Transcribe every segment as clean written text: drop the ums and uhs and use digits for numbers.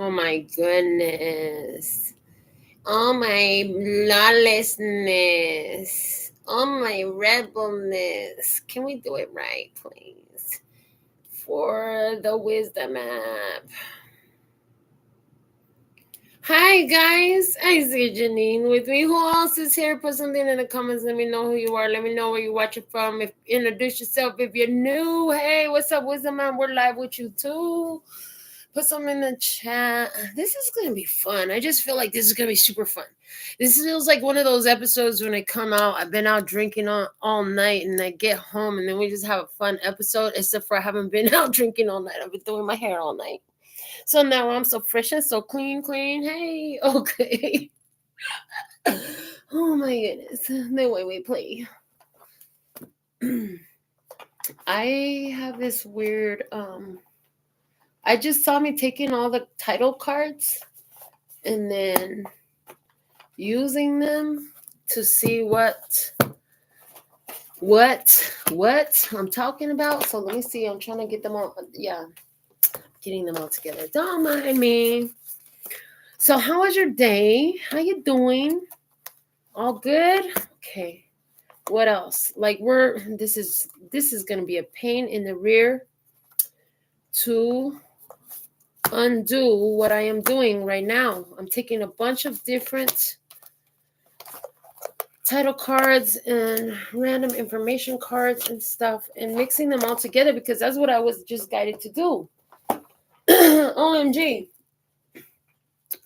Oh my goodness. Oh my lawlessness. Oh my rebelness. Can we do it right, please? For the wisdom app. Hi guys, I see Janine with me. Who else is here? Put something in the comments. Let me know who you are. Let me know where you're watching from. Introduce yourself if you're new. Hey, what's up, Wisdom Man? We're live with you too. Put something in the chat. This is gonna be fun. I just feel like this is gonna be super fun. This feels like one of those episodes when I come out. I've been out drinking all night, and I get home, and then we just have a fun episode. Except for I haven't been out drinking all night. I've been doing my hair all night. So now I'm so fresh and so clean. Hey, okay. Oh my goodness. The way we play. I have this weird, I just saw me taking all the title cards and then using them to see what I'm talking about. So let me see. I'm trying to get them all. Yeah. Getting them all together. Don't mind me. So how was your day? How you doing? All good? Okay. What else? Like this is gonna be a pain in the rear to undo what I am doing right now. I'm taking a bunch of different title cards and random information cards and stuff and mixing them all together because that's what I was just guided to do. OMG.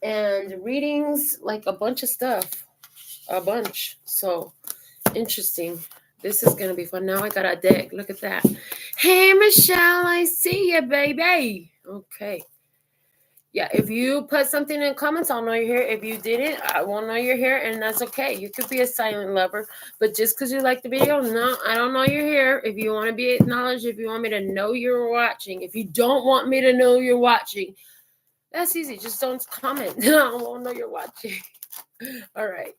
And readings, like a bunch of stuff. A bunch. So interesting. This is going to be fun. Now I got a deck. Look at that. Hey, Michelle, I see you, baby. Okay. Yeah, if you put something in the comments, I'll know you're here. If you didn't, I won't know you're here, and that's okay. You could be a silent lover, but just because you like the video, no, I don't know you're here. If you want to be acknowledged, if you want me to know you're watching, if you don't want me to know you're watching, that's easy. Just don't comment. I won't know you're watching. All right.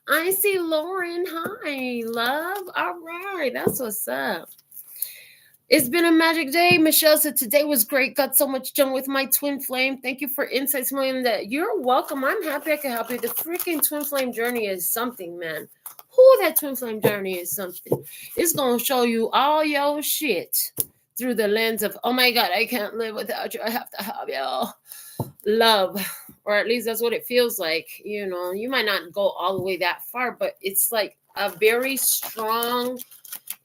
I see Lauren. Hi, love. All right. That's what's up. It's been a magic day. Michelle said today was great. Got so much done with my twin flame. Thank you for insights, Melinda. You're welcome. I'm happy I can help you. The freaking twin flame journey is something, man. That twin flame journey is something. It's going to show you all your shit through the lens of, oh my God, I can't live without you. I have to have you. Love. Or at least that's what it feels like. You know, you might not go all the way that far, but it's like a very strong,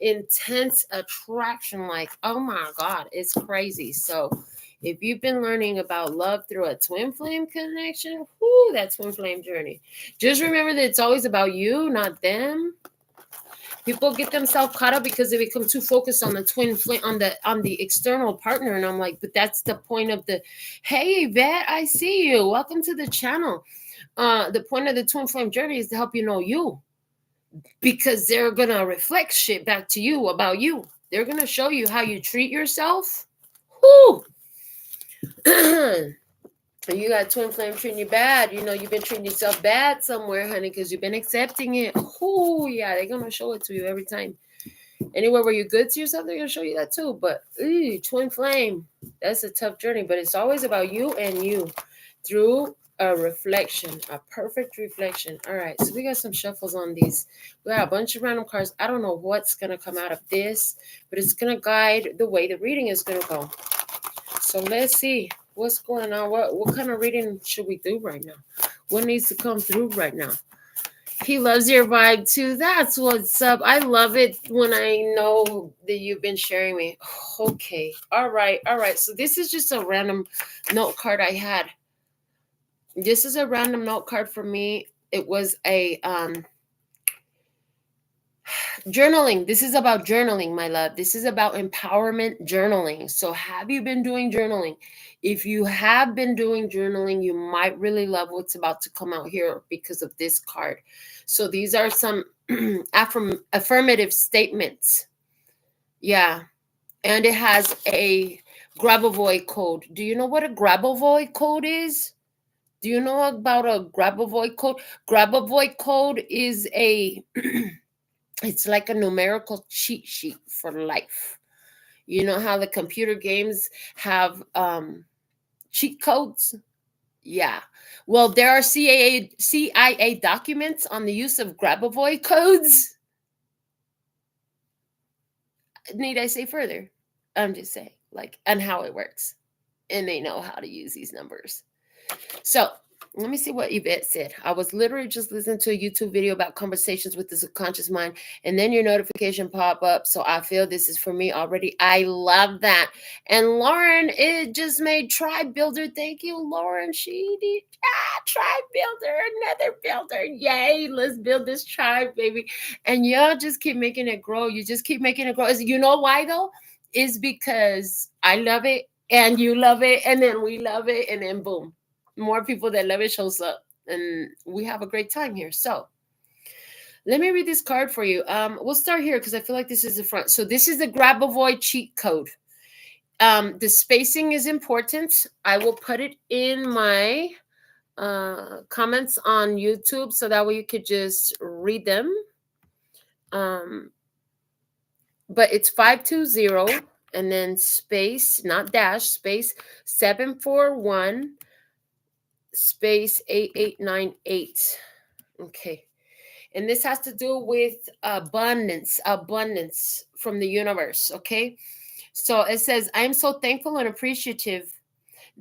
intense attraction. Like, oh my God, it's crazy. So if you've been learning about love through a twin flame connection, that twin flame journey, just remember that it's always about you, not them. People get themselves caught up because they become too focused on the twin flame, on the external partner. And I'm like, but that's the point of the, hey, Vet, I see you. Welcome to the channel. The point of the twin flame journey is to help you know you. Because they're going to reflect shit back to you about you. They're going to show you how you treat yourself. You got twin flame treating you bad. You know, you've been treating yourself bad somewhere, honey, because you've been accepting it. Yeah, they're going to show it to you every time. Anywhere where you're good to yourself, they're going to show you that too. But twin flame, that's a tough journey. But it's always about you and you through a reflection, a perfect reflection. All right, so we got some shuffles on these. We got a bunch of random cards. I don't know what's going to come out of this, but it's going to guide the way the reading is going to go. So let's see what's going on. What kind of reading should we do right now? What needs to come through right now? He loves your vibe too. That's what's up. I love it when I know that you've been sharing me. Okay. All right. So this is just a random note card I had. This is a random note card for me. It was a Journaling. This is about journaling, my love. This is about empowerment journaling. So, have you been doing journaling? If you have been doing journaling, you might really love what's about to come out here because of this card. So, these are some affirmative statements. Yeah. And it has a Grabovoi code. Do you know what a Grabovoi code is? Do you know about a Grabovoi code? Grabovoi code is it's like a numerical cheat sheet for life. You know how the computer games have cheat codes? Yeah. Well, there are CIA documents on the use of Grabovoi codes. Need I say further? I'm just saying, like, and how it works. And they know how to use these numbers. So let me see what Yvette said. I was literally just listening to a YouTube video about conversations with the subconscious mind, and then your notification pop up. So I feel this is for me already. I love that. And Lauren, it just made Tribe Builder. Thank you, Lauren. She did. Tribe Builder, another builder. Yay, let's build this tribe, baby. And y'all just keep making it grow. You just keep making it grow. You know why, though? Is because I love it, and you love it, and then we love it, and then boom. More people that love it shows up, and we have a great time here. So let me read this card for you. We'll start here because I feel like this is the front. So this is the Grabovoi cheat code. The spacing is important. I will put it in my comments on YouTube so that way you could just read them. But it's 520 and then space, not dash, space 741 space 8898. Okay. And this has to do with abundance from the universe. Okay. So it says, I'm so thankful and appreciative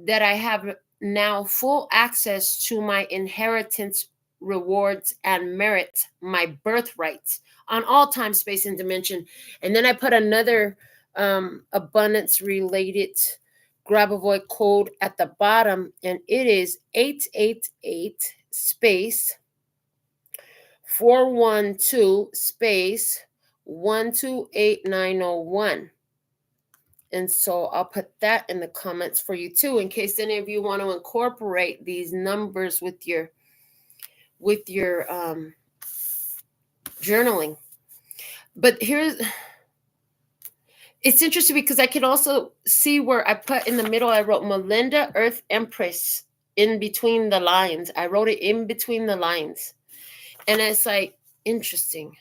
that I have now full access to my inheritance, rewards, and merit, my birthright on all time, space, and dimension. And then I put another abundance related Grabovoi code at the bottom, and it is 888 space 412 space 128901. And so I'll put that in the comments for you too, in case any of you want to incorporate these numbers with your journaling. But it's interesting because I can also see where I put in the middle, I wrote Melinda Earth Empress in between the lines. I wrote it in between the lines. And it's like, interesting.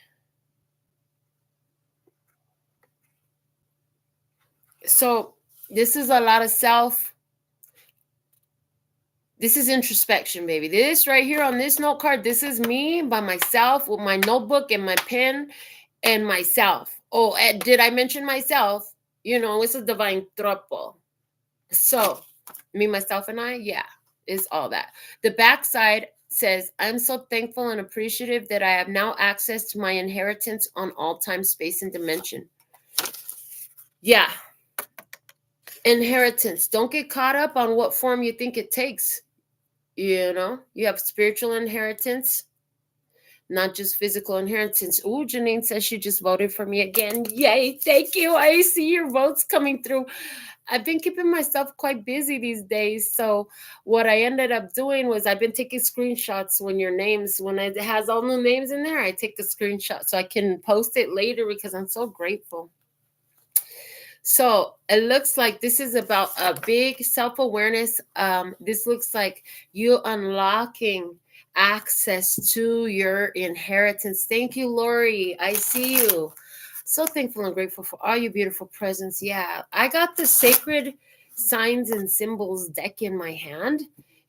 So this is a lot of this is introspection, baby. This right here on this note card, this is me by myself with my notebook and my pen and myself. Oh, did I mention myself? You know, it's a divine tropo. So me, myself, and I, yeah, is all that. The backside says, I'm so thankful and appreciative that I have now access to my inheritance on all time, space, and dimension. Yeah. Inheritance. Don't get caught up on what form you think it takes. You know, you have spiritual inheritance, not just physical inheritance. Oh, Janine says she just voted for me again. Yay. Thank you. I see your votes coming through. I've been keeping myself quite busy these days. So what I ended up doing was I've been taking screenshots when it has all new names in there, I take the screenshot so I can post it later because I'm so grateful. So it looks like this is about a big self-awareness. This looks like you unlocking access to your inheritance. Thank you, Lori. I see you. So thankful and grateful for all your beautiful presence. Yeah, I got the Sacred Signs and Symbols deck in my hand.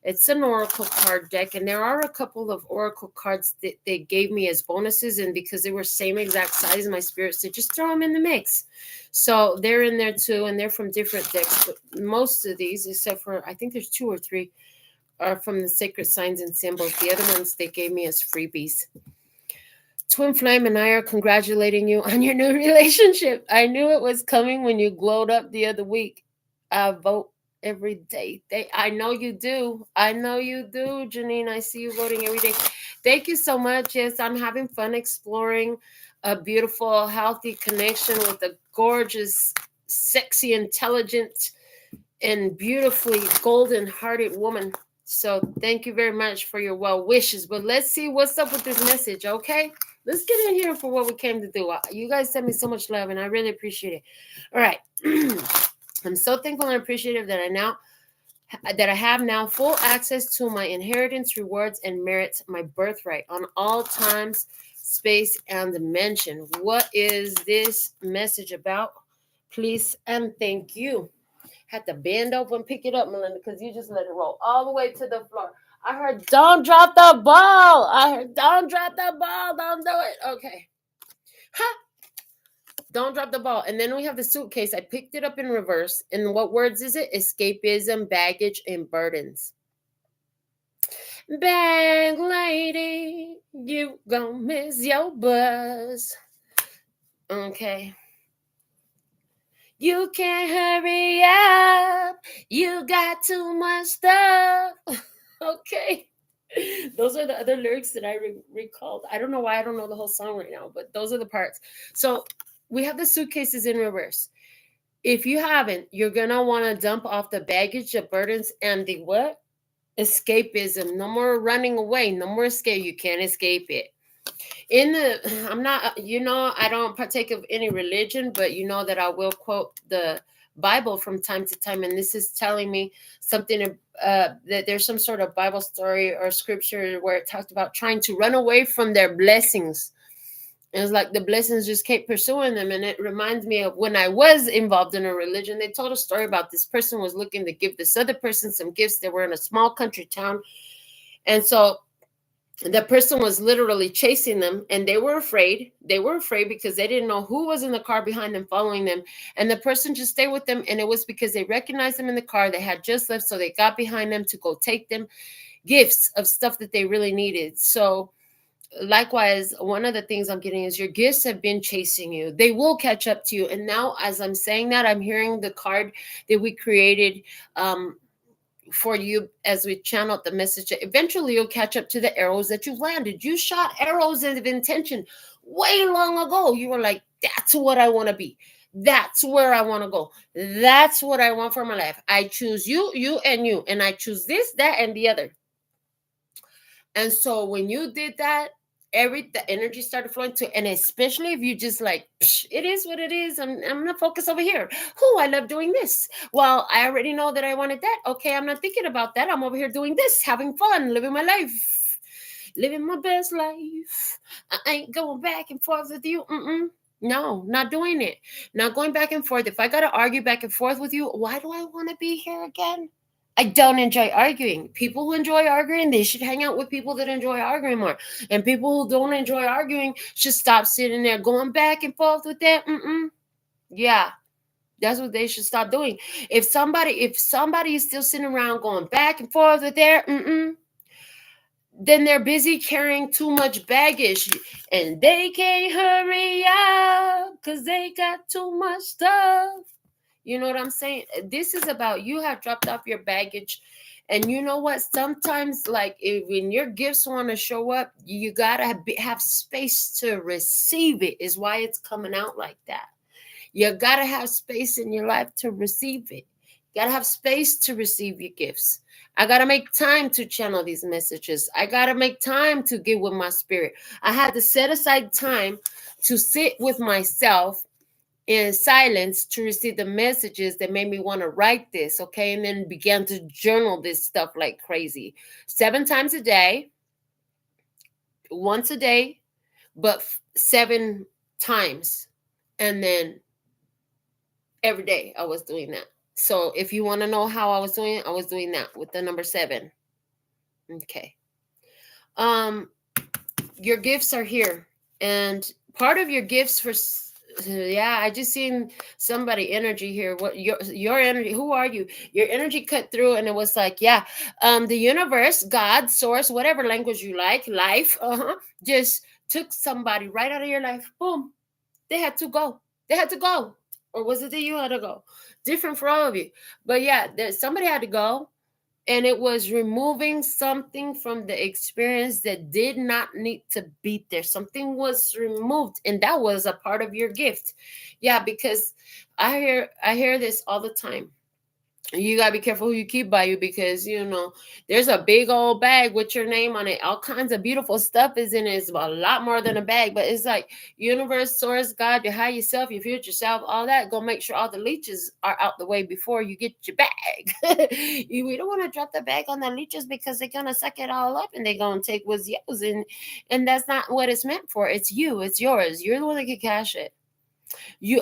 It's an oracle card deck, and there are a couple of oracle cards that they gave me as bonuses, and because they were same exact size, my spirit said just throw them in the mix. So they're in there too, and they're from different decks, but most of these, except for I think there's 2 or 3, are from the Sacred Signs and Symbols. The other ones they gave me as freebies. Twin Flame and I are congratulating you on your new relationship. I knew it was coming when you glowed up the other week. I vote every day. I know you do. I know you do, Janine. I see you voting every day. Thank you so much. Yes, I'm having fun exploring a beautiful, healthy connection with a gorgeous, sexy, intelligent, and beautifully golden-hearted woman. So thank you very much for your well wishes. But let's see what's up with this message, okay? Let's get in here for what we came to do. You guys sent me so much love, and I really appreciate it. All right. I'm so thankful and appreciative that I have now full access to my inheritance, rewards, and merits, my birthright on all times, space, and dimension. What is this message about? Please and thank you. Had to bend over and pick it up, Melinda, because you just let it roll all the way to the floor. I heard, don't drop the ball. I heard, don't drop the ball. Don't do it. Okay. Ha! Don't drop the ball. And then we have the suitcase. I picked it up in reverse. And what words is it? Escapism, baggage, and burdens. Bag lady, you gon' miss your bus. Okay. You can't hurry up. You got too much stuff. Okay. Those are the other lyrics that I recalled. I don't know why I don't know the whole song right now, but those are the parts. So we have the suitcases in reverse. If you haven't, you're going to want to dump off the baggage, the burdens, and the what? Escapism. No more running away. No more escape. You can't escape it. I'm not, I don't partake of any religion, but you know that I will quote the Bible from time to time. And this is telling me something that there's some sort of Bible story or scripture where it talked about trying to run away from their blessings. And it's like the blessings just kept pursuing them. And it reminds me of when I was involved in a religion. They told a story about this person was looking to give this other person some gifts. They were in a small country town. And so the person was literally chasing them, and they were afraid. They were afraid because they didn't know who was in the car behind them following them. And the person just stayed with them. And it was because they recognized them in the car. They had just left. So they got behind them to go take them gifts of stuff that they really needed. So likewise, one of the things I'm getting is your gifts have been chasing you. They will catch up to you. And now as I'm saying that, I'm hearing the card that we created, for you as we channeled the message. Eventually you'll catch up to the arrows that you've landed. You shot arrows of intention way long ago. You were like, that's what I want to be. That's where I want to go. That's what I want for my life. I choose you, you, and you. And I choose this, that, and the other. And so when you did that, the energy started flowing to, and especially if you just like, it is what it is. I'm gonna focus over here. I love doing this. Well, I already know that I wanted that. Okay, I'm not thinking about that. I'm over here doing this, having fun, living my life, living my best life. I ain't going back and forth with you. No, not doing it. Not going back and forth. If I gotta argue back and forth with you, why do I want to be here again? I don't enjoy arguing. People who enjoy arguing, they should hang out with people that enjoy arguing more. And people who don't enjoy arguing should stop sitting there going back and forth with that. Yeah, that's what they should stop doing. If somebody is still sitting around going back and forth with their then they're busy carrying too much baggage, and they can't hurry up because they got too much stuff. You know what I'm saying? This is about you have dropped off your baggage. And you know what? Sometimes, like, when your gifts want to show up, you got to have space to receive it, is why it's coming out like that. You got to have space in your life to receive it. You got to have space to receive your gifts. I got to make time to channel these messages. I got to make time to get with my spirit. I had to set aside time to sit with myself in silence to receive the messages that made me want to write this, okay? And then began to journal this stuff like crazy. 7 times a day, once a day, but 7 times. And then every day I was doing that. So if you want to know how I was doing it, I was doing that with the number 7. Okay. Your gifts are here. And part of your gifts for... Yeah, I just seen somebody energy here. What your energy? Who are you? Your energy cut through, and it was like, yeah, the universe, God, source, whatever language you like, life, just took somebody right out of your life. Boom, they had to go. They had to go, or was it that you had to go? Different for all of you, but yeah, somebody had to go, And it was removing something from the experience that did not need to be there. Something was removed, and that was a part of your gift. Yeah, because I hear this all the time. You gotta be careful who you keep by you, because there's a big old bag with your name on it. All kinds of beautiful stuff is in it. It's a lot more than a bag, but it's like universe, source, God, your higher self, your future self, all that. Go make sure all the leeches are out the way before you get your bag. We don't want to drop the bag on the leeches, because they're gonna suck it all up and they're gonna take what's yours, and that's not what it's meant for. It's you, it's yours. You're the one that can cash it.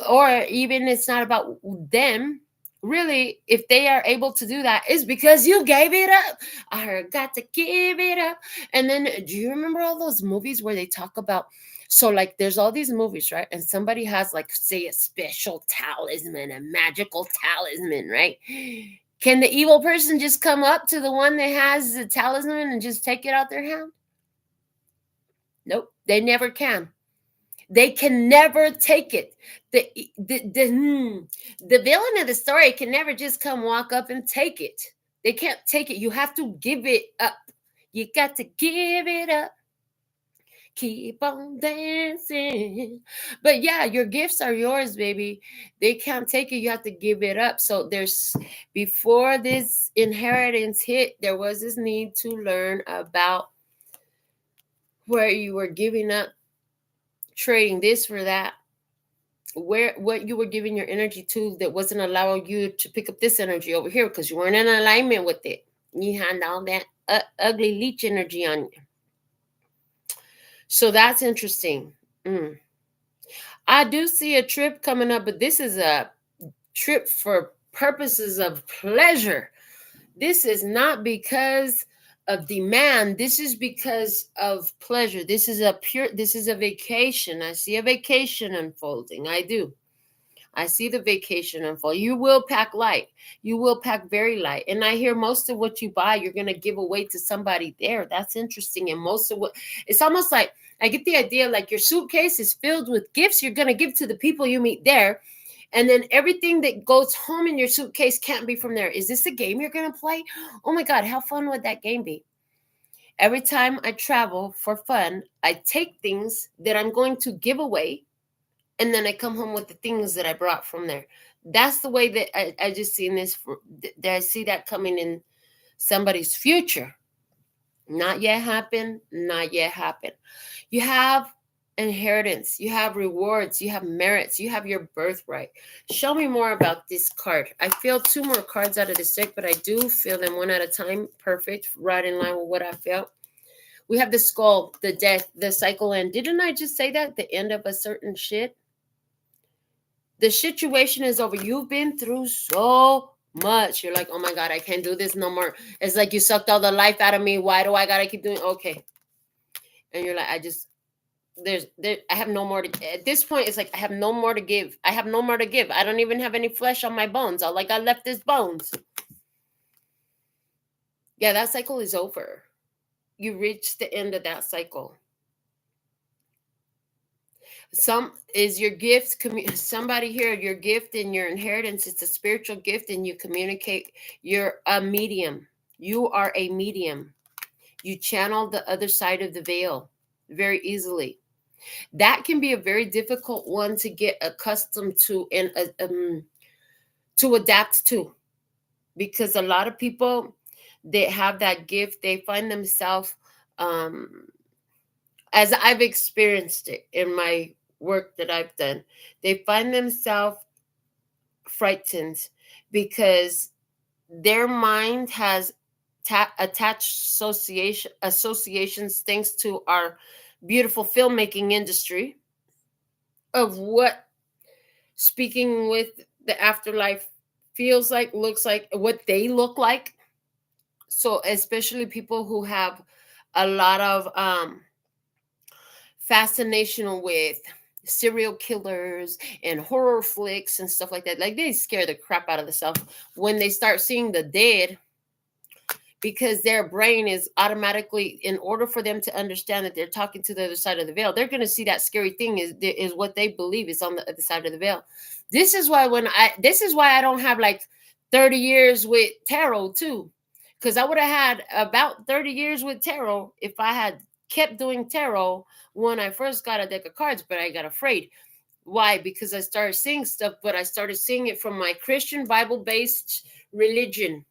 Or even it's not about them. Really, if they are able to do that, it's because you gave it up. I heard, got to give it up. And then, do you remember all those movies where they talk about, so like there's all these movies, right? And somebody has, like, say, a special talisman, a magical talisman, right? Can the evil person just come up to the one that has the talisman and just take it out their hand? Nope, they never can. They can never take it. The villain of the story can never just come walk up and take it. They can't take it. You have to give it up. You got to give it up. Keep on dancing. But yeah, your gifts are yours, baby. They can't take it. You have to give it up. So before this inheritance hit, there was this need to learn about where you were giving up, trading this for that, what you were giving your energy to that wasn't allowing you to pick up this energy over here, because you weren't in alignment with it. You had all that ugly leech energy on you. So that's interesting. I do see a trip coming up, but this is a trip for purposes of pleasure. This is not because of demand. This is because of pleasure. This is a vacation. I see a vacation unfolding. I do. I see the vacation unfold. You will pack light. You will pack very light. And I hear most of what you buy, you're going to give away to somebody there. That's interesting. And most of it's almost like, I get the idea, like your suitcase is filled with gifts you're going to give to the people you meet there. And then everything that goes home in your suitcase can't be from there. Is this a game you're going to play? Oh my God, how fun would that game be? Every time I travel for fun, I take things that I'm going to give away, and then I come home with the things that I brought from there. That's the way that I just seen this. That I see that coming in somebody's future. Not yet happen. Not yet happen. You have inheritance. You have rewards. You have merits. You have your birthright. Show me more about this card. I feel 2 more cards out of this deck, but I do feel them one at a time. Perfect. Right in line with what I felt. We have the skull, the death, the cycle end. Didn't I just say that? The end of a certain shit? The situation is over. You've been through so much. You're like, oh my God, I can't do this no more. It's like you sucked all the life out of me. Why do I gotta keep doing? Okay. And you're like, I have no more to. At this point, it's like I have no more to give. I have no more to give. I don't even have any flesh on my bones. All I got left is bones. Yeah, that cycle is over. You reached the end of that cycle. Your gift, somebody here, your gift and your inheritance, it's a spiritual gift, and you communicate. You're a medium. You are a medium. You channel the other side of the veil very easily. That can be a very difficult one to get accustomed to and to adapt to, because a lot of people that have that gift, they find themselves, as I've experienced it in my work that I've done, they find themselves frightened because their mind has attached associations, thanks to our beautiful filmmaking industry, of what speaking with the afterlife feels like, looks like, what they look like. So especially people who have a lot of fascination with serial killers and horror flicks and stuff like that. Like, they scare the crap out of themselves when they start seeing the dead, because their brain is automatically, in order for them to understand that they're talking to the other side of the veil, they're going to see that scary thing is what they believe is on the other side of the veil. This is why I don't have like 30 years with tarot too, because I would have had about 30 years with tarot if I had kept doing tarot when I first got a deck of cards, but I got afraid. Why? Because I started seeing stuff, but I started seeing it from my Christian Bible-based religion,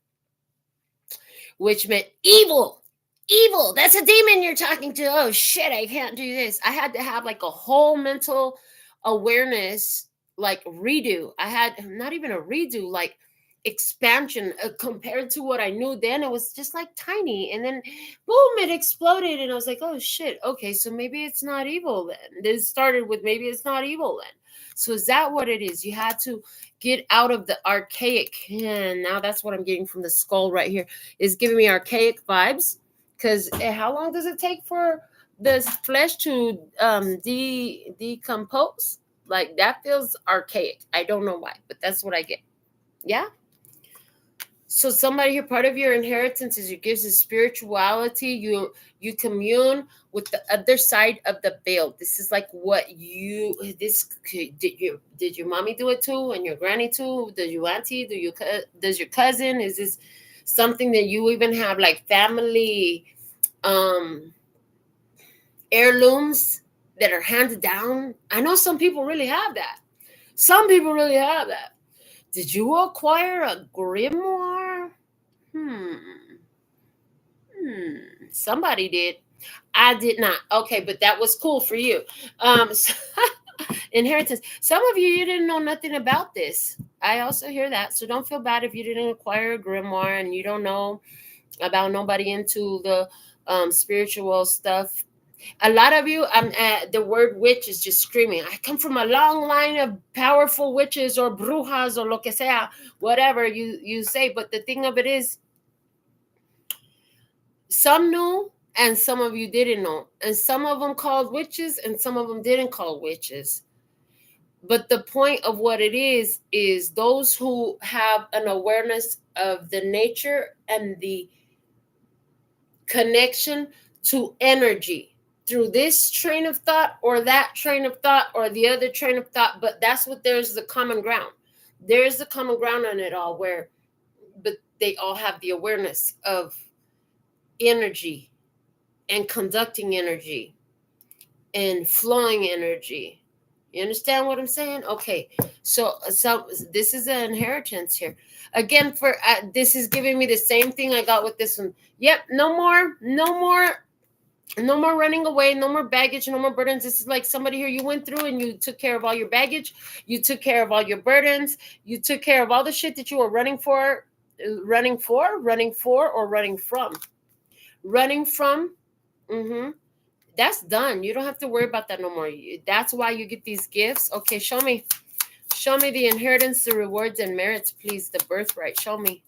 which meant evil. Evil. That's a demon you're talking to. Oh shit, I can't do this. I had to have like a whole mental awareness, like redo. I had not even a redo, like expansion compared to what I knew then. It was just like tiny. And then boom, it exploded. And I was like, oh shit. Okay, so maybe it's not evil then. This started with maybe it's not evil then. So is that what it is? You had to get out of the archaic. And now that's what I'm getting from the skull right here. Is giving me archaic vibes. Because how long does it take for the flesh to decompose? Like that feels archaic. I don't know why, but that's what I get. Yeah. So somebody here, part of your inheritance is your gifts is spirituality. You commune with the other side of the veil. This is like what you did your mommy do it too, and your granny too? Does your auntie? Does your cousin? Is this something that you even have like family heirlooms that are handed down? I know some people really have that. Some people really have that. Did you acquire a grimoire? Somebody did. I did not. Okay, but that was cool for you. So, inheritance. Some of you didn't know nothing about this. I also hear that. So don't feel bad if you didn't acquire a grimoire and you don't know about nobody into the spiritual stuff. A lot of you, the word witch is just screaming. I come from a long line of powerful witches or brujas or lo que sea, whatever you say. But the thing of it is, some knew and some of you didn't know. And some of them called witches and some of them didn't call witches. But the point of what it is those who have an awareness of the nature and the connection to energy through this train of thought or that train of thought or the other train of thought. But that's what there's the common ground. There's the common ground on it all but they all have the awareness of energy and conducting energy and flowing energy. You understand what I'm saying? Okay, so this is an inheritance here. Again, for this is giving me the same thing I got with this one. Yep, no more running away, no more baggage, no more burdens. This is like somebody here you went through and you took care of all your baggage, you took care of all your burdens, you took care of all the shit that you were running from. That's done. You don't have to worry about that no more. That's why you get these gifts. Okay, show me the inheritance, the rewards and merits, please. The birthright. Show me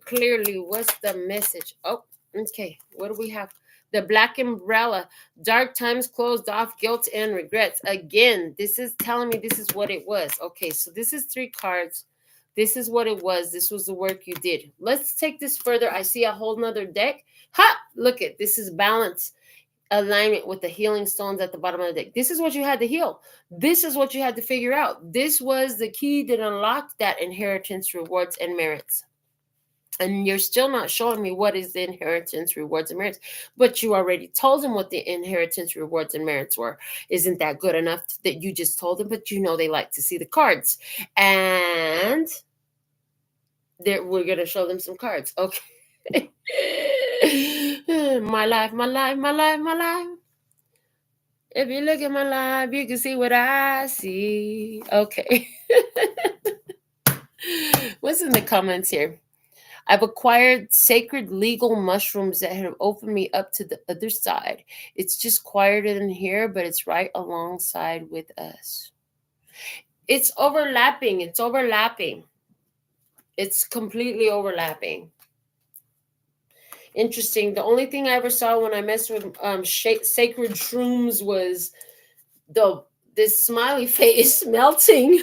clearly what's the message. Oh, okay. What do we have? The black umbrella, dark times closed off, guilt and regrets. Again, this is telling me this is what it was. Okay, so this is 3 cards. This is what it was. This was the work you did. Let's take this further. I see a whole nother deck. Ha! Look at this is balance. Alignment with the healing stones at the bottom of the deck. This is what you had to heal. This is what you had to figure out. This was the key that unlocked that inheritance, rewards, and merits. And you're still not showing me what is the inheritance, rewards, and merits. But you already told them what the inheritance, rewards, and merits were. Isn't that good enough that you just told them? But you know they like to see the cards. And we're going to show them some cards. Okay. My life. If you look at my life, you can see what I see. Okay. What's in the comments here? I've acquired sacred legal mushrooms that have opened me up to the other side. It's just quieter than here, but it's right alongside with us. It's overlapping. It's completely overlapping. Interesting. The only thing I ever saw when I messed with sacred shrooms was this smiley face melting.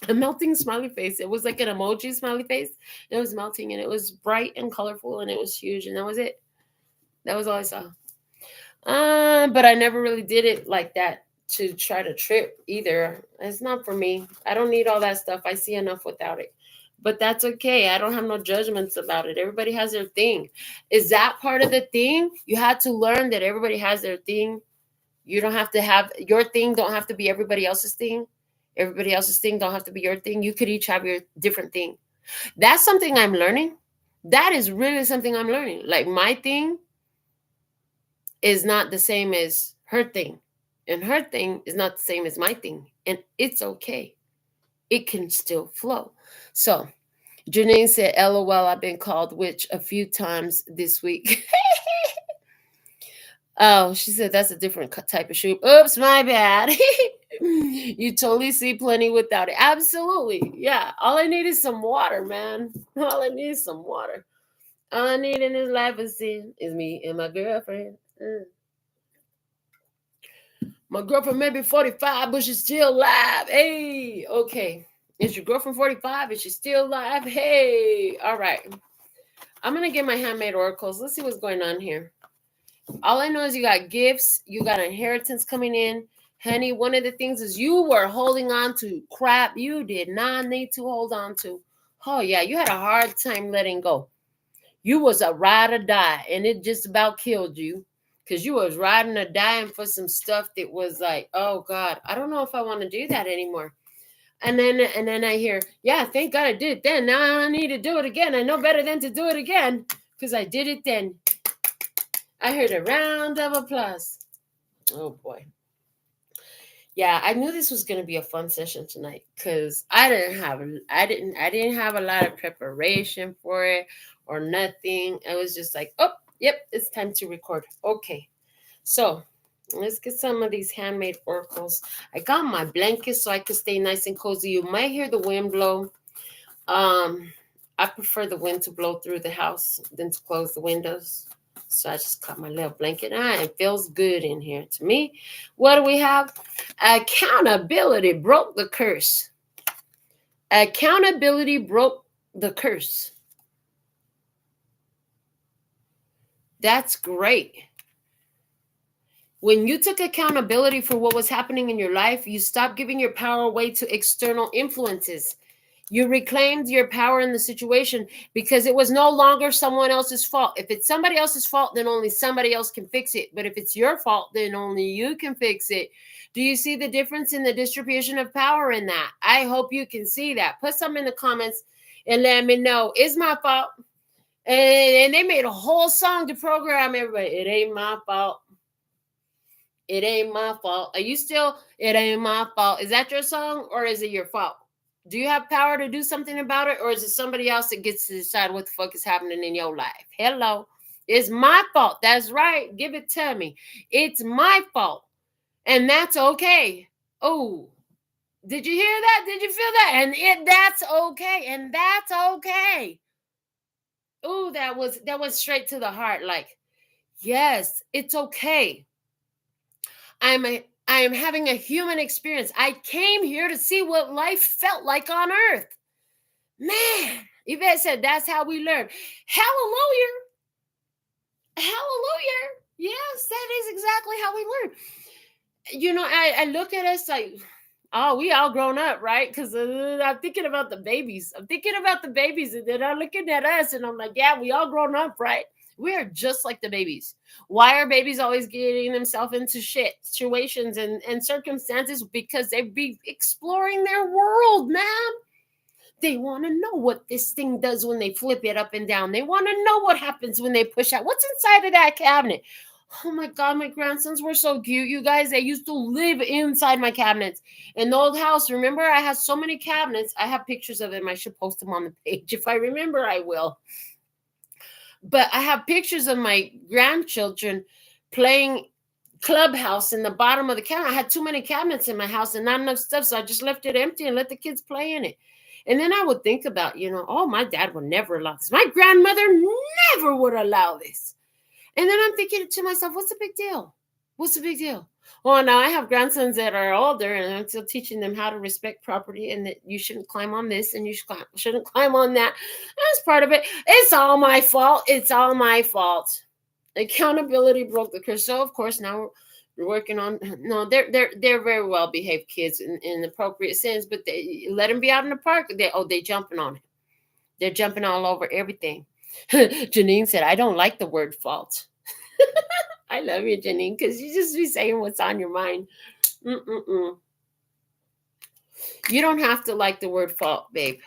A melting smiley face. It was like an emoji smiley face. It was melting and it was bright and colorful and it was huge. And that was it. That was all I saw. But I never really did it like that to try to trip either. It's not for me. I don't need all that stuff. I see enough without it. But that's okay. I don't have no judgments about it. Everybody has their thing. Is that part of the thing? You had to learn that everybody has their thing. You don't have to have your thing, don't have to be everybody else's thing. Everybody else's thing don't have to be your thing. You could each have your different thing. That's something I'm learning. That is really something I'm learning. Like my thing is not the same as her thing. And her thing is not the same as my thing. And it's okay. It can still flow. So Janine said, LOL, I've been called witch a few times this week. Oh, she said that's a different type of shoe. Oops, my bad. You totally see plenty without it. Absolutely. Yeah. All I need is some water, man. All I need is some water. All I need in this life is me and my girlfriend. My girlfriend may be 45, but she's still alive. Hey, okay. Is your girlfriend 45? Is she still alive? Hey, all right. I'm going to get my handmade oracles. Let's see what's going on here. All I know is you got gifts. You got inheritance coming in. Honey, one of the things is you were holding on to crap you did not need to hold on to. Oh, yeah, you had a hard time letting go. You was a ride or die, and it just about killed you because you was riding or dying for some stuff that was like, oh, God, I don't know if I want to do that anymore. And then I hear, yeah, thank God I did it then. Now I need to do it again. I know better than to do it again because I did it then. I heard a round of applause. Oh, boy. Yeah, I knew this was going to be a fun session tonight because I didn't have a lot of preparation for it or nothing. I was just like, oh, yep, it's time to record. Okay. So let's get some of these handmade oracles. I got my blanket so I could stay nice and cozy. You might hear the wind blow. I prefer the wind to blow through the house than to close the windows. So I just got my little blanket on. It feels good in here to me. What do we have? Accountability broke the curse. Accountability broke the curse. That's great. When you took accountability for what was happening in your life, you stopped giving your power away to external influences. You reclaimed your power in the situation because it was no longer someone else's fault. If it's somebody else's fault, then only somebody else can fix it. But if it's your fault, then only you can fix it. Do you see the difference in the distribution of power in that? I hope you can see that. Put some in the comments and let me know. It's my fault. And they made a whole song to program everybody. It ain't my fault. It ain't my fault. Are you still, it ain't my fault? Is that your song or is it your fault? Do you have power to do something about it, or is it somebody else that gets to decide what the fuck is happening in your life? Hello. It's my fault. That's right. Give it to me. It's my fault. And that's okay. Oh, did you hear that? Did you feel that? And that's okay. And that's okay. Oh, that went straight to the heart. Like, yes, it's okay. I am having a human experience. I came here to see what life felt like on earth. Man, Yvette said that's how we learn. Hallelujah. Hallelujah. Yes, that is exactly how we learn. You know, I look at us like, oh, we all grown up, right? Because I'm thinking about the babies. I'm thinking about the babies, and then I'm looking at us, and I'm like, yeah, we all grown up, right? We are just like the babies. Why are babies always getting themselves into shit situations and circumstances? Because they be exploring their world, man. They want to know what this thing does when they flip it up and down. They want to know what happens when they push out. What's inside of that cabinet? Oh my God, my grandsons were so cute, you guys. They used to live inside my cabinets. In the old house, remember, I had so many cabinets. I have pictures of them. I should post them on the page. If I remember, I will. But I have pictures of my grandchildren playing Clubhouse in the bottom of the cabinet. I had too many cabinets in my house and not enough stuff, so I just left it empty and let the kids play in it. And then I would think about, oh, my dad would never allow this. My grandmother never would allow this. And then I'm thinking to myself, what's the big deal? What's the big deal? Well, now I have grandsons that are older, and I'm still teaching them how to respect property and that you shouldn't climb on this and you shouldn't climb on that. That's part of it. It's all my fault. It's all my fault. Accountability broke the curse. So, of course, now we're working on. No, they're very well behaved kids in appropriate sense, but they let them be out in the park. They jumping on it. They're jumping all over everything. Janine said, I don't like the word fault. I love you, Janine, because you just be saying what's on your mind. Mm-mm-mm. You don't have to like the word fault, babe.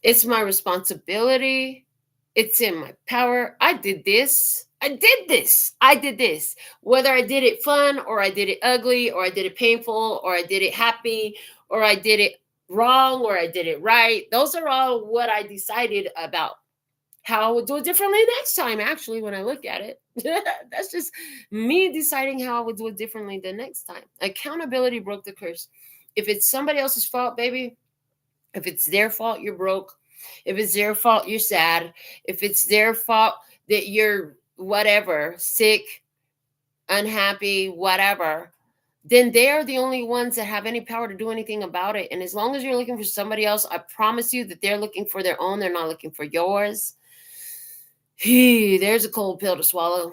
It's my responsibility. It's in my power. I did this. I did this. I did this. Whether I did it fun or I did it ugly or I did it painful or I did it happy or I did it wrong or I did it right. Those are all what I decided about how I would do it differently next time, actually, when I look at it. That's just me deciding how I would do it differently the next time. Accountability broke the curse. If it's somebody else's fault, baby, if it's their fault, you're broke. If it's their fault, you're sad. If it's their fault that you're whatever, sick, unhappy, whatever, then they're the only ones that have any power to do anything about it. And as long as you're looking for somebody else, I promise you that they're looking for their own. They're not looking for yours. There's a cold pill to swallow.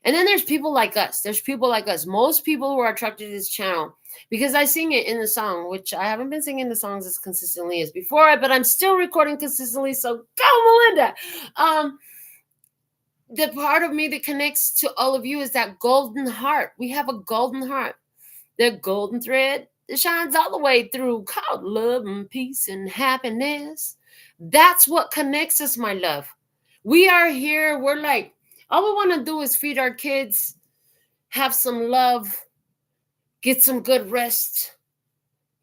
And then there's people like us. There's people like us. Most people who are attracted to this channel, because I sing it in the song, which I haven't been singing the songs as consistently as before, but I'm still recording consistently. So go, Melinda. The part of me that connects to all of you is that golden heart. We have a golden heart. The golden thread that shines all the way through, called love and peace and happiness. That's what connects us, my love. We are here. We're like, all we want to do is feed our kids, have some love, get some good rest,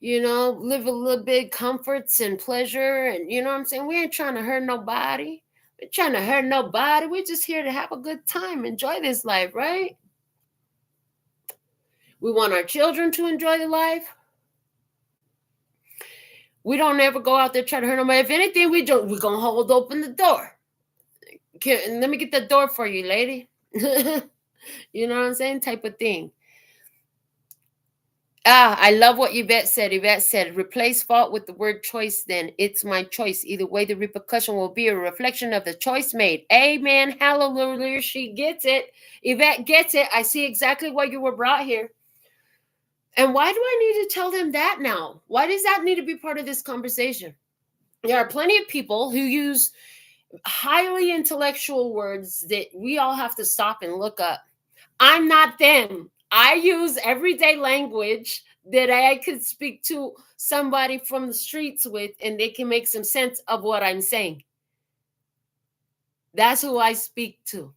live a little bit comforts and pleasure. And you know what I'm saying? We ain't trying to hurt nobody. We're trying to hurt nobody. We're just here to have a good time, enjoy this life, right? We want our children to enjoy the life. We don't ever go out there trying to hurt nobody. If anything, we're going to hold open the door. Let me get the door for you, lady. You know what I'm saying? Type of thing. I love what Yvette said. Yvette said, replace fault with the word choice, then. It's my choice. Either way, the repercussion will be a reflection of the choice made. Amen. Hallelujah. She gets it. Yvette gets it. I see exactly why you were brought here. And why do I need to tell them that now? Why does that need to be part of this conversation? There are plenty of people who use highly intellectual words that we all have to stop and look up. I'm not them. I use everyday language that I could speak to somebody from the streets with, and they can make some sense of what I'm saying. That's who I speak to.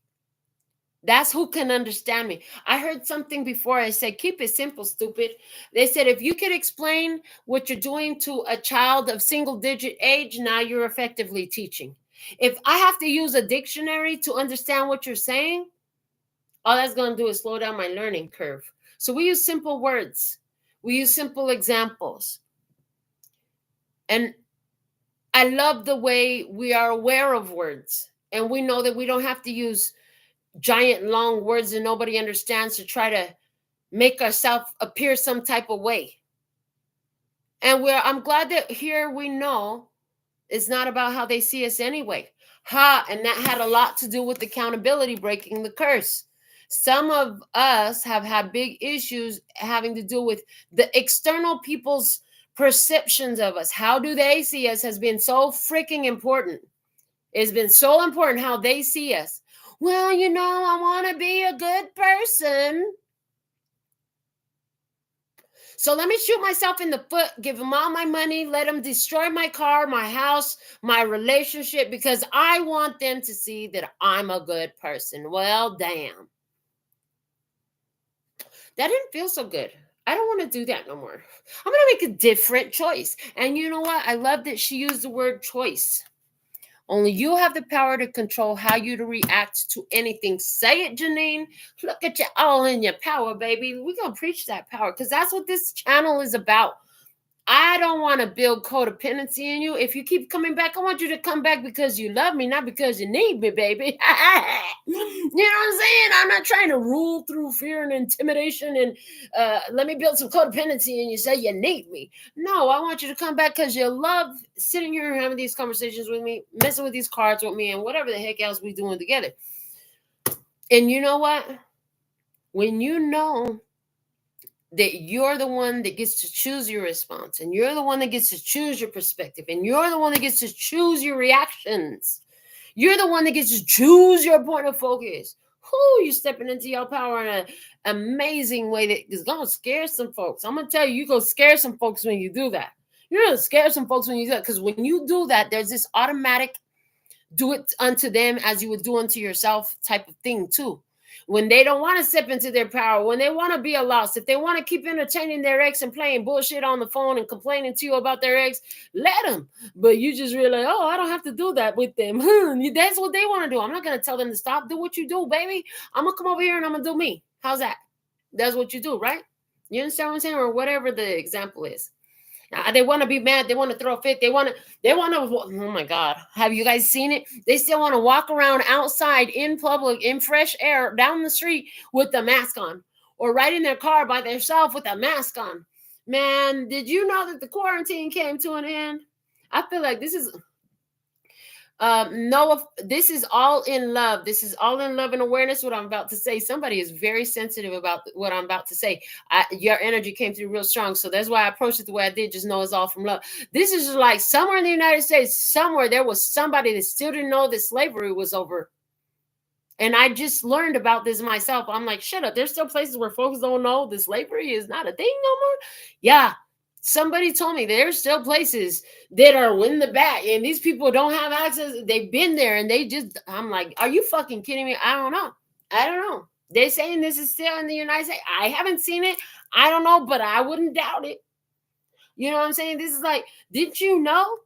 That's who can understand me. I heard something before. I said, keep it simple, stupid. They said, if you could explain what you're doing to a child of single-digit age, now you're effectively teaching. If I have to use a dictionary to understand what you're saying, all that's going to do is slow down my learning curve. So we use simple words. We use simple examples. And I love the way we are aware of words. And we know that we don't have to use giant, long words that nobody understands to try to make ourselves appear some type of way. And I'm glad that here we know it's not about how they see us anyway. And that had a lot to do with accountability, breaking the curse. Some of us have had big issues having to do with the external people's perceptions of us. How do they see us has been so freaking important. It's been so important how they see us. Well, I want to be a good person. So let me shoot myself in the foot, give them all my money, let them destroy my car, my house, my relationship, because I want them to see that I'm a good person. Well, damn. That didn't feel so good. I don't want to do that no more. I'm going to make a different choice. And you know what? I love that she used the word choice. Only you have the power to control how you to react to anything. Say it, Janine. Look at you all in your power, baby. We're going to preach that power because that's what this channel is about. I don't want to build codependency in you. If you keep coming back, I want you to come back because you love me, not because you need me, baby. You know what I'm saying? I'm not trying to rule through fear and intimidation and let me build some codependency and you say you need me. No, I want you to come back because you love sitting here and having these conversations with me, messing with these cards with me, and whatever the heck else we're doing together. And you know what? When you know that you're the one that gets to choose your response, and you're the one that gets to choose your perspective, and you're the one that gets to choose your reactions. You're the one that gets to choose your point of focus. Whoo, you're stepping into your power in an amazing way that is going to scare some folks. I'm going to tell you, you're going to scare some folks when you do that. You're going to scare some folks when you do that, because when you do that, there's this automatic do it unto them as you would do unto yourself type of thing too. When they don't want to step into their power, when they want to be a loss, if they want to keep entertaining their ex and playing bullshit on the phone and complaining to you about their ex, let them. But you just realize, oh, I don't have to do that with them. That's what they want to do. I'm not going to tell them to stop. Do what you do, baby. I'm going to come over here and I'm going to do me. How's that? That's what you do, right? You understand what I'm saying? Or whatever the example is. They want to be mad. They want to throw a fit. They want to, oh my God. Have you guys seen it? They still want to walk around outside in public, in fresh air, down the street with the mask on, or right in their car by themselves with a mask on. Man, did you know that the quarantine came to an end? I feel like this is, this is all in love. This is all in love and awareness. What I'm about to say. Somebody is very sensitive about what I'm about to say. Your energy came through real strong, so that's why I approached it the way I did. Just know it's all from love. This is just like somewhere in the United States, somewhere there was somebody that still didn't know that slavery was over. And I just learned about this myself. I'm like, shut up. There's still places where folks don't know that slavery is not a thing no more. Yeah. Somebody told me there's still places that are in the back and these people don't have access. They've been there and they just, I'm like, are you fucking kidding me? I don't know. They're saying this is still in the United States. I haven't seen it. I don't know, but I wouldn't doubt it. You know what I'm saying? This is like, didn't you know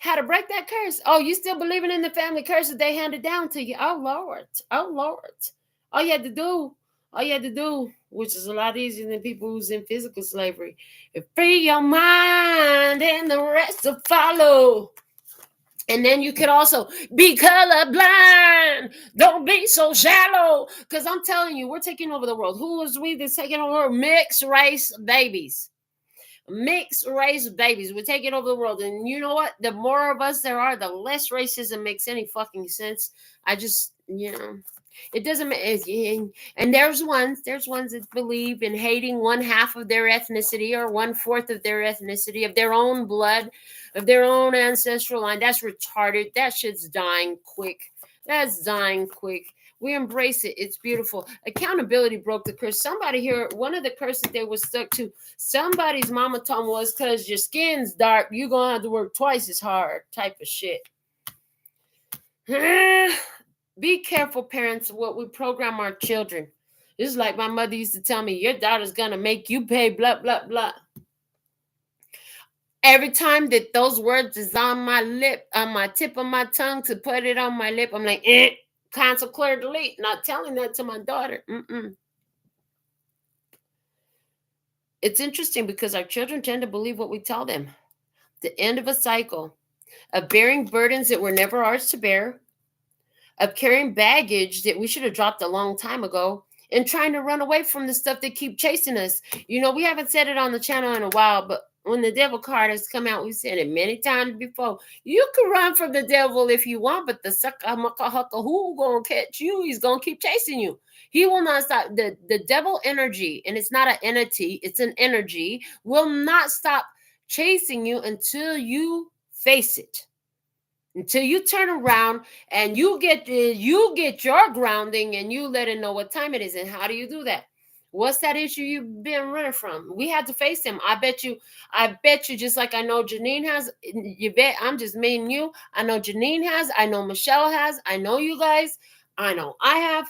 how to break that curse? Oh, you still believing in the family curse that they handed down to you? Oh, Lord. All you had to do, which is a lot easier than people who's in physical slavery, is free your mind and the rest will follow. And then you could also be colorblind. Don't be so shallow. Because I'm telling you, we're taking over the world. Who is we that's taking over? Mixed race babies. Mixed race babies. We're taking over the world. And you know what? The more of us there are, the less racism makes any fucking sense. I just, it doesn't make, and there's ones that believe in hating one half of their ethnicity or 1/4 of their ethnicity, of their own blood, of their own ancestral line. That's retarded. That shit's dying quick. We embrace it. It's beautiful. Accountability broke the curse. Somebody here, one of the curses they were stuck to, somebody's mama told was, because your skin's dark, you're going to have to work twice as hard type of shit. Be careful, parents, what we program our children. This is like my mother used to tell me, your daughter's going to make you pay blah, blah, blah. Every time that those words is on my lip, on my tip of my tongue to put it on my lip, I'm like, cancel, clear, delete. Not telling that to my daughter. It's interesting because our children tend to believe what we tell them. The end of a cycle of bearing burdens that were never ours to bear, of carrying baggage that we should have dropped a long time ago, and trying to run away from the stuff that keep chasing us. We haven't said it on the channel in a while, but when the devil card has come out, we've said it many times before. You can run from the devil if you want, but the sucker mucka hucka who gonna catch you? He's gonna keep chasing you. He will not stop. The devil energy, and it's not an entity, it's an energy, will not stop chasing you until you face it. Until you turn around and you get your grounding and you let it know what time it is. And how do you do that? What's that issue you've been running from? We had to face him. I bet you, just like I know Janine has, you bet I'm just meaning you. I know Janine has, I know Michelle has, I know you guys, I know I have.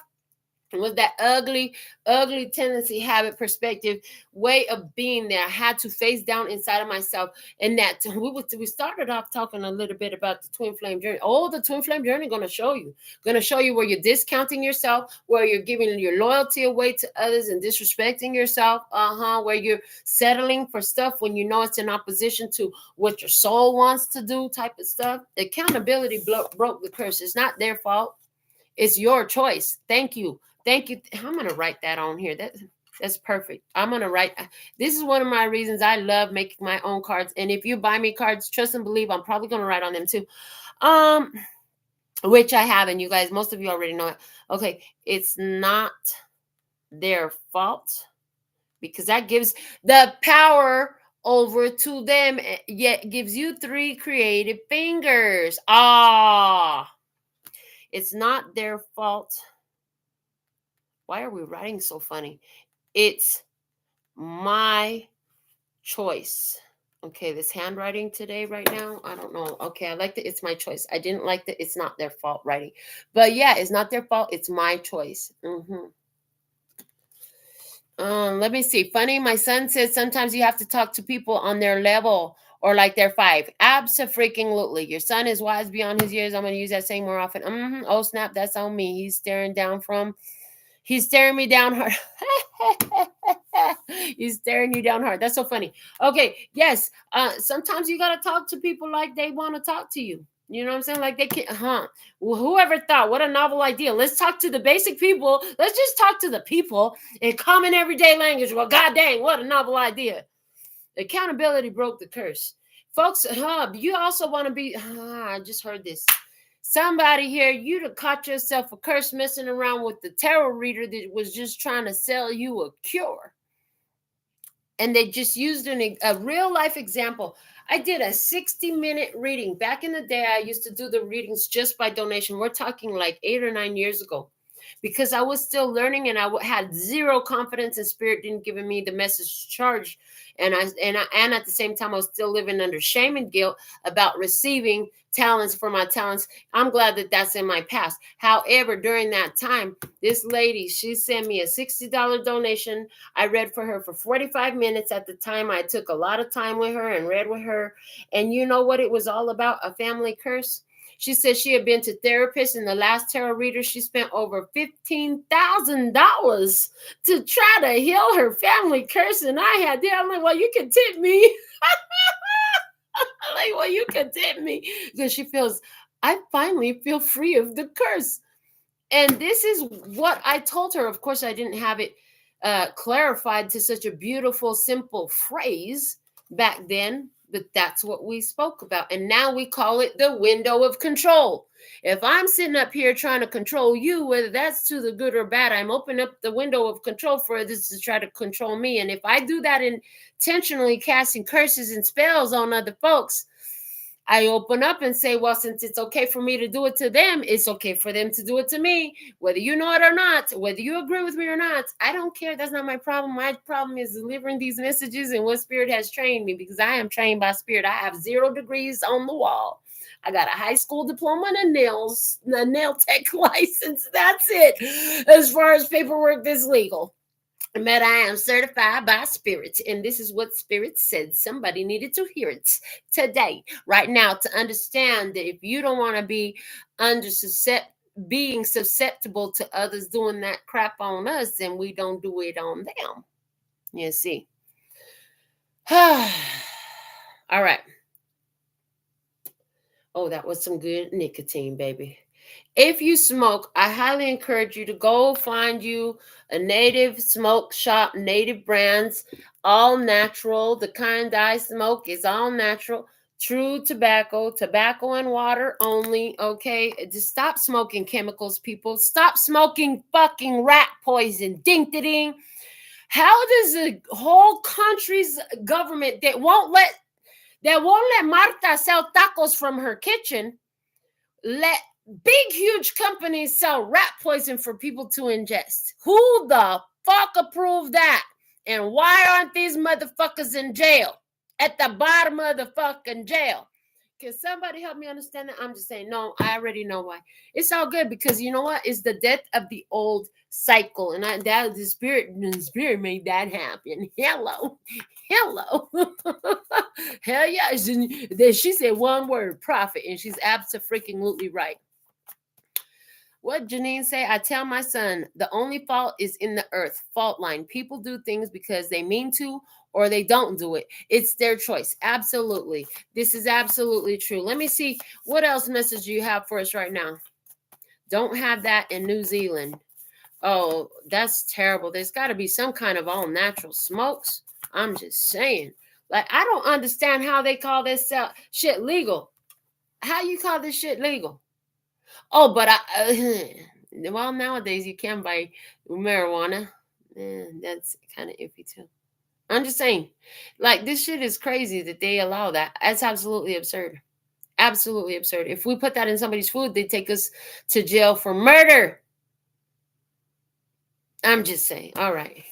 With that ugly tendency, habit, perspective, way of being there, I had to face down inside of myself. And that we started off talking a little bit about the twin flame journey. Oh, the twin flame journey going to show you where you're discounting yourself, where you're giving your loyalty away to others and disrespecting yourself. Where you're settling for stuff when you know it's in opposition to what your soul wants to do, type of stuff. Accountability broke the curse. It's not their fault. It's your choice. Thank you. I'm going to write that on here. That's perfect. I'm going to write. This is one of my reasons I love making my own cards. And if you buy me cards, trust and believe, I'm probably going to write on them too. Which I have. And you guys, most of you already know it. Okay. It's not their fault because that gives the power over to them, yet gives you 3 creative fingers. It's not their fault. Why are we writing so funny? It's my choice. Okay, this handwriting today, right now, I don't know. Okay, I like that it's my choice. I didn't like that it's not their fault writing. But yeah, it's not their fault. It's my choice. Let me see. Funny, my son says sometimes you have to talk to people on their level or like they're 5. Abso-freaking-lutely. Your son is wise beyond his years. I'm going to use that saying more often. Oh, snap. That's on me. He's staring me down hard. He's staring you down hard. That's so funny. Okay. Yes. Sometimes you got to talk to people like they want to talk to you. You know what I'm saying? Like they can't, Well, whoever thought, what a novel idea. Let's talk to the basic people. Let's just talk to the people in common everyday language. Well, god dang, what a novel idea. Accountability broke the curse. Folks, you also want to be, I just heard this. Somebody here, you'd have caught yourself a curse messing around with the tarot reader that was just trying to sell you a cure. And they just used a real life example. I did a 60-minute reading. Back in the day, I used to do the readings just by donation. We're talking like 8 or 9 years ago. Because I was still learning and I had zero confidence, and spirit didn't give me the message charge. And at the same time, I was still living under shame and guilt about receiving talents for my talents. I'm glad that that's in my past. However, during that time, this lady, she sent me a $60 donation. I read for her for 45 minutes. At the time, I took a lot of time with her and read with her. And you know what it was all about? A family curse. She said she had been to therapists, and the last tarot reader, she spent over $15,000 to try to heal her family curse. And I'm like, well, you can tip me. I'm like, well, you can tip me. Because she feels, I finally feel free of the curse. And this is what I told her. Of course, I didn't have it clarified to such a beautiful, simple phrase back then. But that's what we spoke about. And now we call it the window of control. If I'm sitting up here trying to control you, whether that's to the good or bad, I'm opening up the window of control for others to try to control me. And if I do that intentionally casting curses and spells on other folks, I open up and say, well, since it's okay for me to do it to them, it's okay for them to do it to me, whether you know it or not, whether you agree with me or not. I don't care. That's not my problem. My problem is delivering these messages and what spirit has trained me, because I am trained by spirit. I have 0 degrees on the wall. I got a high school diploma and a nail tech license. That's it. As far as paperwork that's legal. But I am certified by spirits, and this is what spirit said. Somebody needed to hear it today, right now, to understand that if you don't want to be being susceptible to others doing that crap on us, then we don't do it on them. You see. All right. Oh, that was some good nicotine, baby. If you smoke, I highly encourage you to go find you a native smoke shop, native brands, all natural. The kind I smoke is all natural, true tobacco and water only. Okay, just stop smoking chemicals, people. Stop smoking fucking rat poison. Ding, ding, ding. How does a whole country's government that won't let Marta sell tacos from her kitchen let big, huge companies sell rat poison for people to ingest? Who the fuck approved that? And why aren't these motherfuckers in jail? At the bottom of the fucking jail? Can somebody help me understand that? I'm just saying, no, I already know why. It's all good, because you know what? It's the death of the old cycle. And the spirit made that happen. Hello. Hell yeah. She said one word, profit. And she's absolutely right. What Janine say? I tell my son, the only fault is in the earth. Fault line. People do things because they mean to, or they don't do it. It's their choice. Absolutely. This is absolutely true. Let me see. What else message do you have for us right now? Don't have that in New Zealand. Oh, that's terrible. There's got to be some kind of all natural smokes. I'm just saying. Like, I don't understand how they call this shit legal. How you call this shit legal? Oh, but well, nowadays you can buy marijuana. That's kind of iffy too. I'm just saying, like, this shit is crazy that they allow that. That's absolutely absurd. Absolutely absurd. If we put that in somebody's food, they take us to jail for murder. I'm just saying. All right.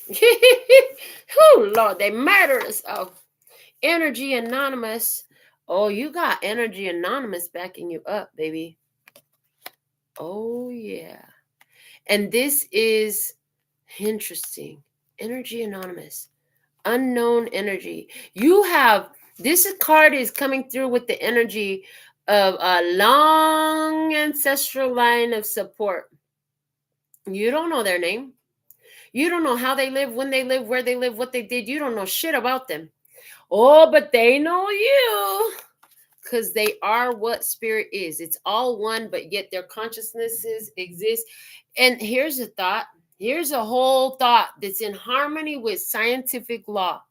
Oh, Lord, they murdered us. Oh, Energy Anonymous. Oh, you got Energy Anonymous backing you up, baby. Oh, yeah. And this is interesting. Energy Anonymous. Unknown energy. You have, this card is coming through with the energy of a long ancestral line of support. You don't know their name. You don't know how they live, when they live, where they live, what they did. You don't know shit about them. Oh, but they know you, because they are what spirit is. It's all one, but yet their consciousnesses exist. And here's a thought. Here's a whole thought that's in harmony with scientific law.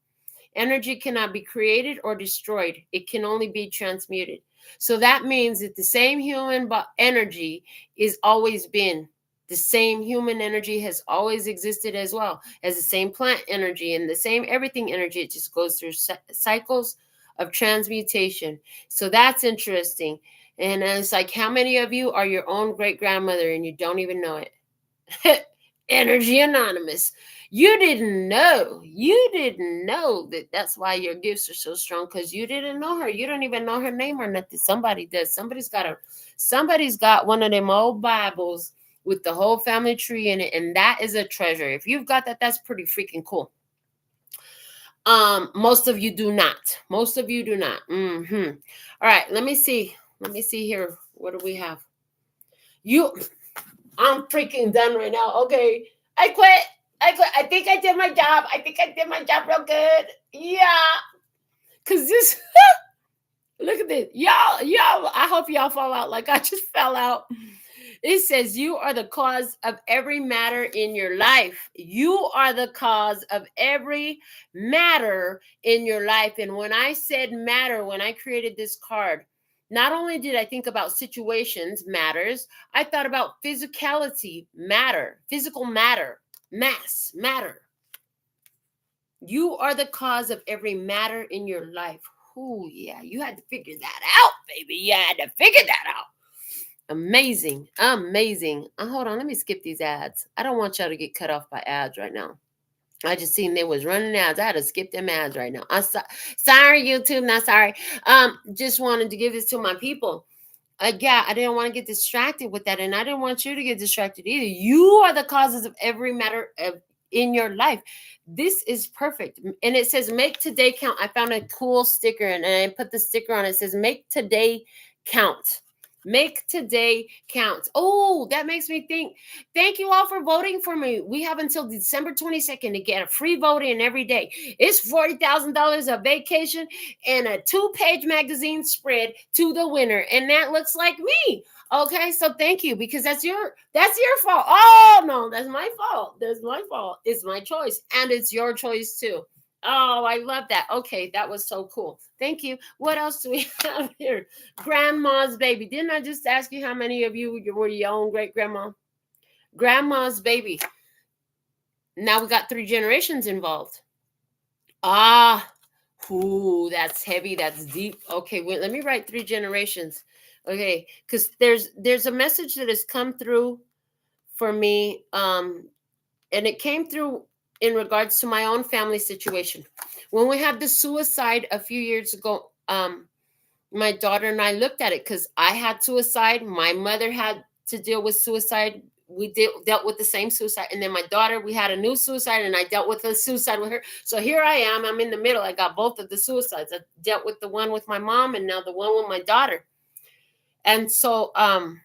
Energy cannot be created or destroyed. It can only be transmuted. So that means that the same human energy is always been. The same human energy has always existed as well as the same plant energy and the same everything energy. It just goes through cycles of transmutation. So that's interesting. And it's like, how many of you are your own great grandmother and you don't even know it? Energy Anonymous. You didn't know that that's why your gifts are so strong, because you didn't know her. You don't even know her name or nothing. Somebody does. Somebody's got one of them old Bibles with the whole family tree in it, and that is a treasure. If you've got that, that's pretty freaking cool. Most of you do not. All right, let me see here. What do we have? I'm freaking done right now. Okay, I quit. I think I did my job. Real good. Yeah. Cause this look at this. Y'all, I hope y'all fall out like I just fell out. It says you are the cause of every matter in your life. You are the cause of every matter in your life. And when I said matter, when I created this card, not only did I think about situations, matters, I thought about physicality, matter, physical matter, mass, matter. You are the cause of every matter in your life. Oh, yeah, you had to figure that out, baby. You had to figure that out. Amazing. Hold on, let me skip these ads. I don't want y'all to get cut off by ads right now. I just seen they was running ads. I had to skip them ads right now. I'm sorry, YouTube. Not sorry. Just wanted to give this to my people. Yeah, I didn't want to get distracted with that, and I didn't want you to get distracted either. You are the causes of every matter in your life. This is perfect. And it says make today count. I found a cool sticker, and I put the sticker on. It says make today count. Make today count. Oh, that makes me think. Thank you all for voting for me. We have until December 22nd to get a free vote in every day. It's $40,000 of vacation and a 2-page magazine spread to the winner. And that looks like me. Okay, so thank you, because that's your fault. Oh no, that's my fault. It's my choice, and it's your choice too. Oh, I love that. Okay, that was so cool. Thank you. What else do we have here? Grandma's baby. Didn't I just ask you how many of you were your own great grandma? Grandma's baby. Now we got 3 generations involved. Ooh, that's heavy. That's deep. Okay, wait, let me write 3 generations. Okay, because there's a message that has come through for me, and it came through in regards to my own family situation. When we had the suicide a few years ago, my daughter and I looked at it because I had suicide. My mother had to deal with suicide. We dealt with the same suicide. And then my daughter, we had a new suicide, and I dealt with a suicide with her. So here I am. I'm in the middle. I got both of the suicides. I dealt with the one with my mom and now the one with my daughter. And so, and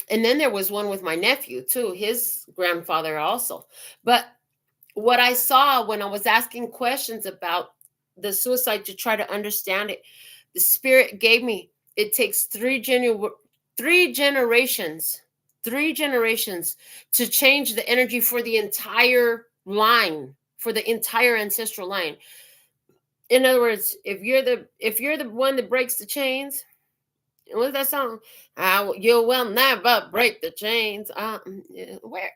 then there was one with my nephew too, his grandfather also. But what I saw when I was asking questions about the suicide to try to understand it, the spirit gave me, it takes 3 generations to change the energy for the entire line, for the entire ancestral line. In other words, if you're the one that breaks the chains, What's that song? You will never break the chains. Where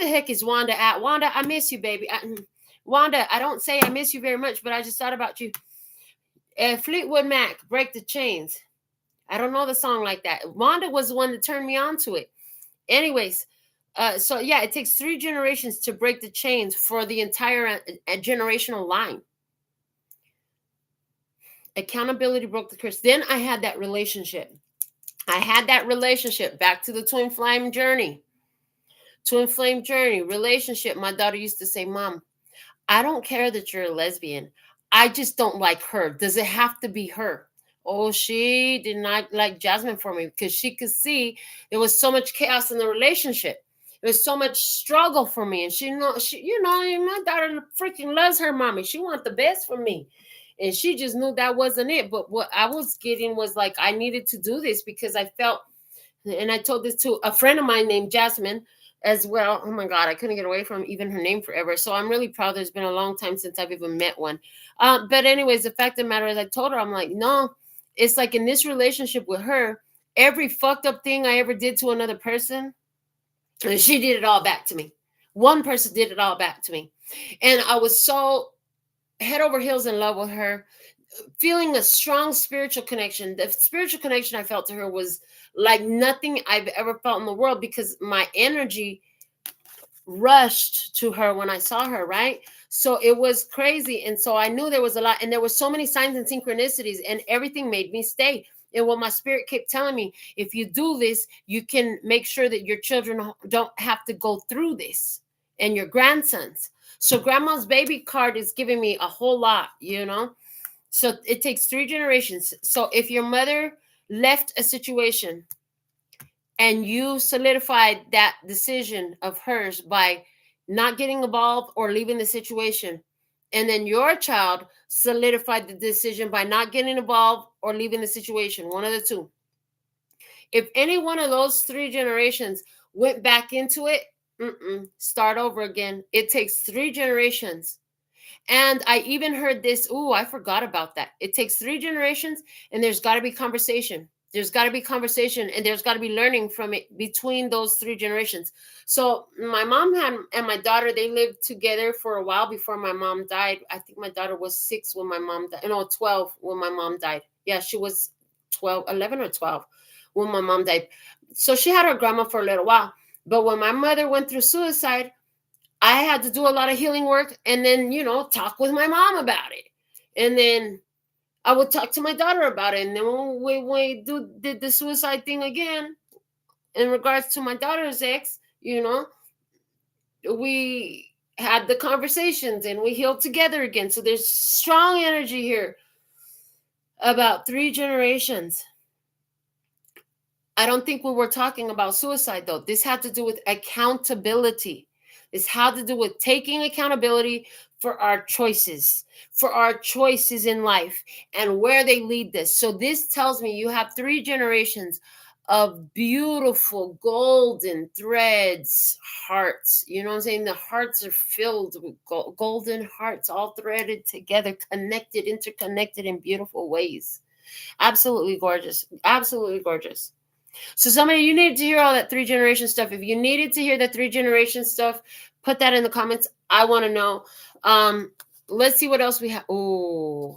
the heck is Wanda at? Wanda, I miss you, baby. Wanda, I don't say I miss you very much, but I just thought about you. Fleetwood Mac, Break the Chains. I don't know the song like that. Wanda was the one that turned me on to it. Anyways, so yeah, it takes 3 generations to break the chains for the entire generational line. Accountability broke the curse. Then I had that relationship. Back to the twin flame journey. Relationship. My daughter used to say, Mom, I don't care that you're a lesbian. I just don't like her. Does it have to be her? Oh, she did not like Jasmine for me because she could see there was so much chaos in the relationship. There was so much struggle for me. And my daughter freaking loves her mommy. She wants the best for me. And she just knew that wasn't it. But what I was getting was like, I needed to do this because I felt, and I told this to a friend of mine named Jasmine as well. Oh my God, I couldn't get away from even her name forever. So I'm really proud. There's been a long time since I've even met one. But anyways, the fact of the matter is I told her, I'm like, no, it's like in this relationship with her, every fucked up thing I ever did to another person, and she did it all back to me. One person did it all back to me. And I was so head over heels in love with her, feeling a strong spiritual connection. The spiritual connection I felt to her was like nothing I've ever felt in the world because my energy rushed to her when I saw her, right? So it was crazy. And so I knew there was a lot, and there were so many signs and synchronicities, and everything made me stay. And what my spirit kept telling me, if you do this, you can make sure that your children don't have to go through this, and your grandsons. So grandma's baby card is giving me a whole lot, So it takes 3 generations. So if your mother left a situation and you solidified that decision of hers by not getting involved or leaving the situation, and then your child solidified the decision by not getting involved or leaving the situation, one of the two. If any one of those 3 generations went back into it, start over again. It takes 3 generations. And I even heard this. Ooh, I forgot about that. It takes 3 generations, and there's got to be conversation. There's got to be conversation, and there's got to be learning from it between those 3 generations. So my mom and my daughter, they lived together for a while before my mom died. I think my daughter was 6 when my mom died. No, 12 when my mom died. Yeah, she was 11 or 12 when my mom died. So she had her grandma for a little while. But when my mother went through suicide, I had to do a lot of healing work and then, talk with my mom about it. And then I would talk to my daughter about it. And then when we did the suicide thing again, in regards to my daughter's ex, we had the conversations and we healed together again. So there's strong energy here about 3 generations. I don't think we were talking about suicide, though. This had to do with accountability. This had to do with taking accountability for our choices in life and where they lead us. So this tells me you have 3 generations of beautiful golden threads, hearts. You know what I'm saying? The hearts are filled with golden hearts, all threaded together, connected, interconnected in beautiful ways. Absolutely gorgeous. Absolutely gorgeous. So somebody, you needed to hear all that 3 generation stuff. If you needed to hear that 3 generation stuff, put that in the comments. I want to know. Let's see what else we have. Oh,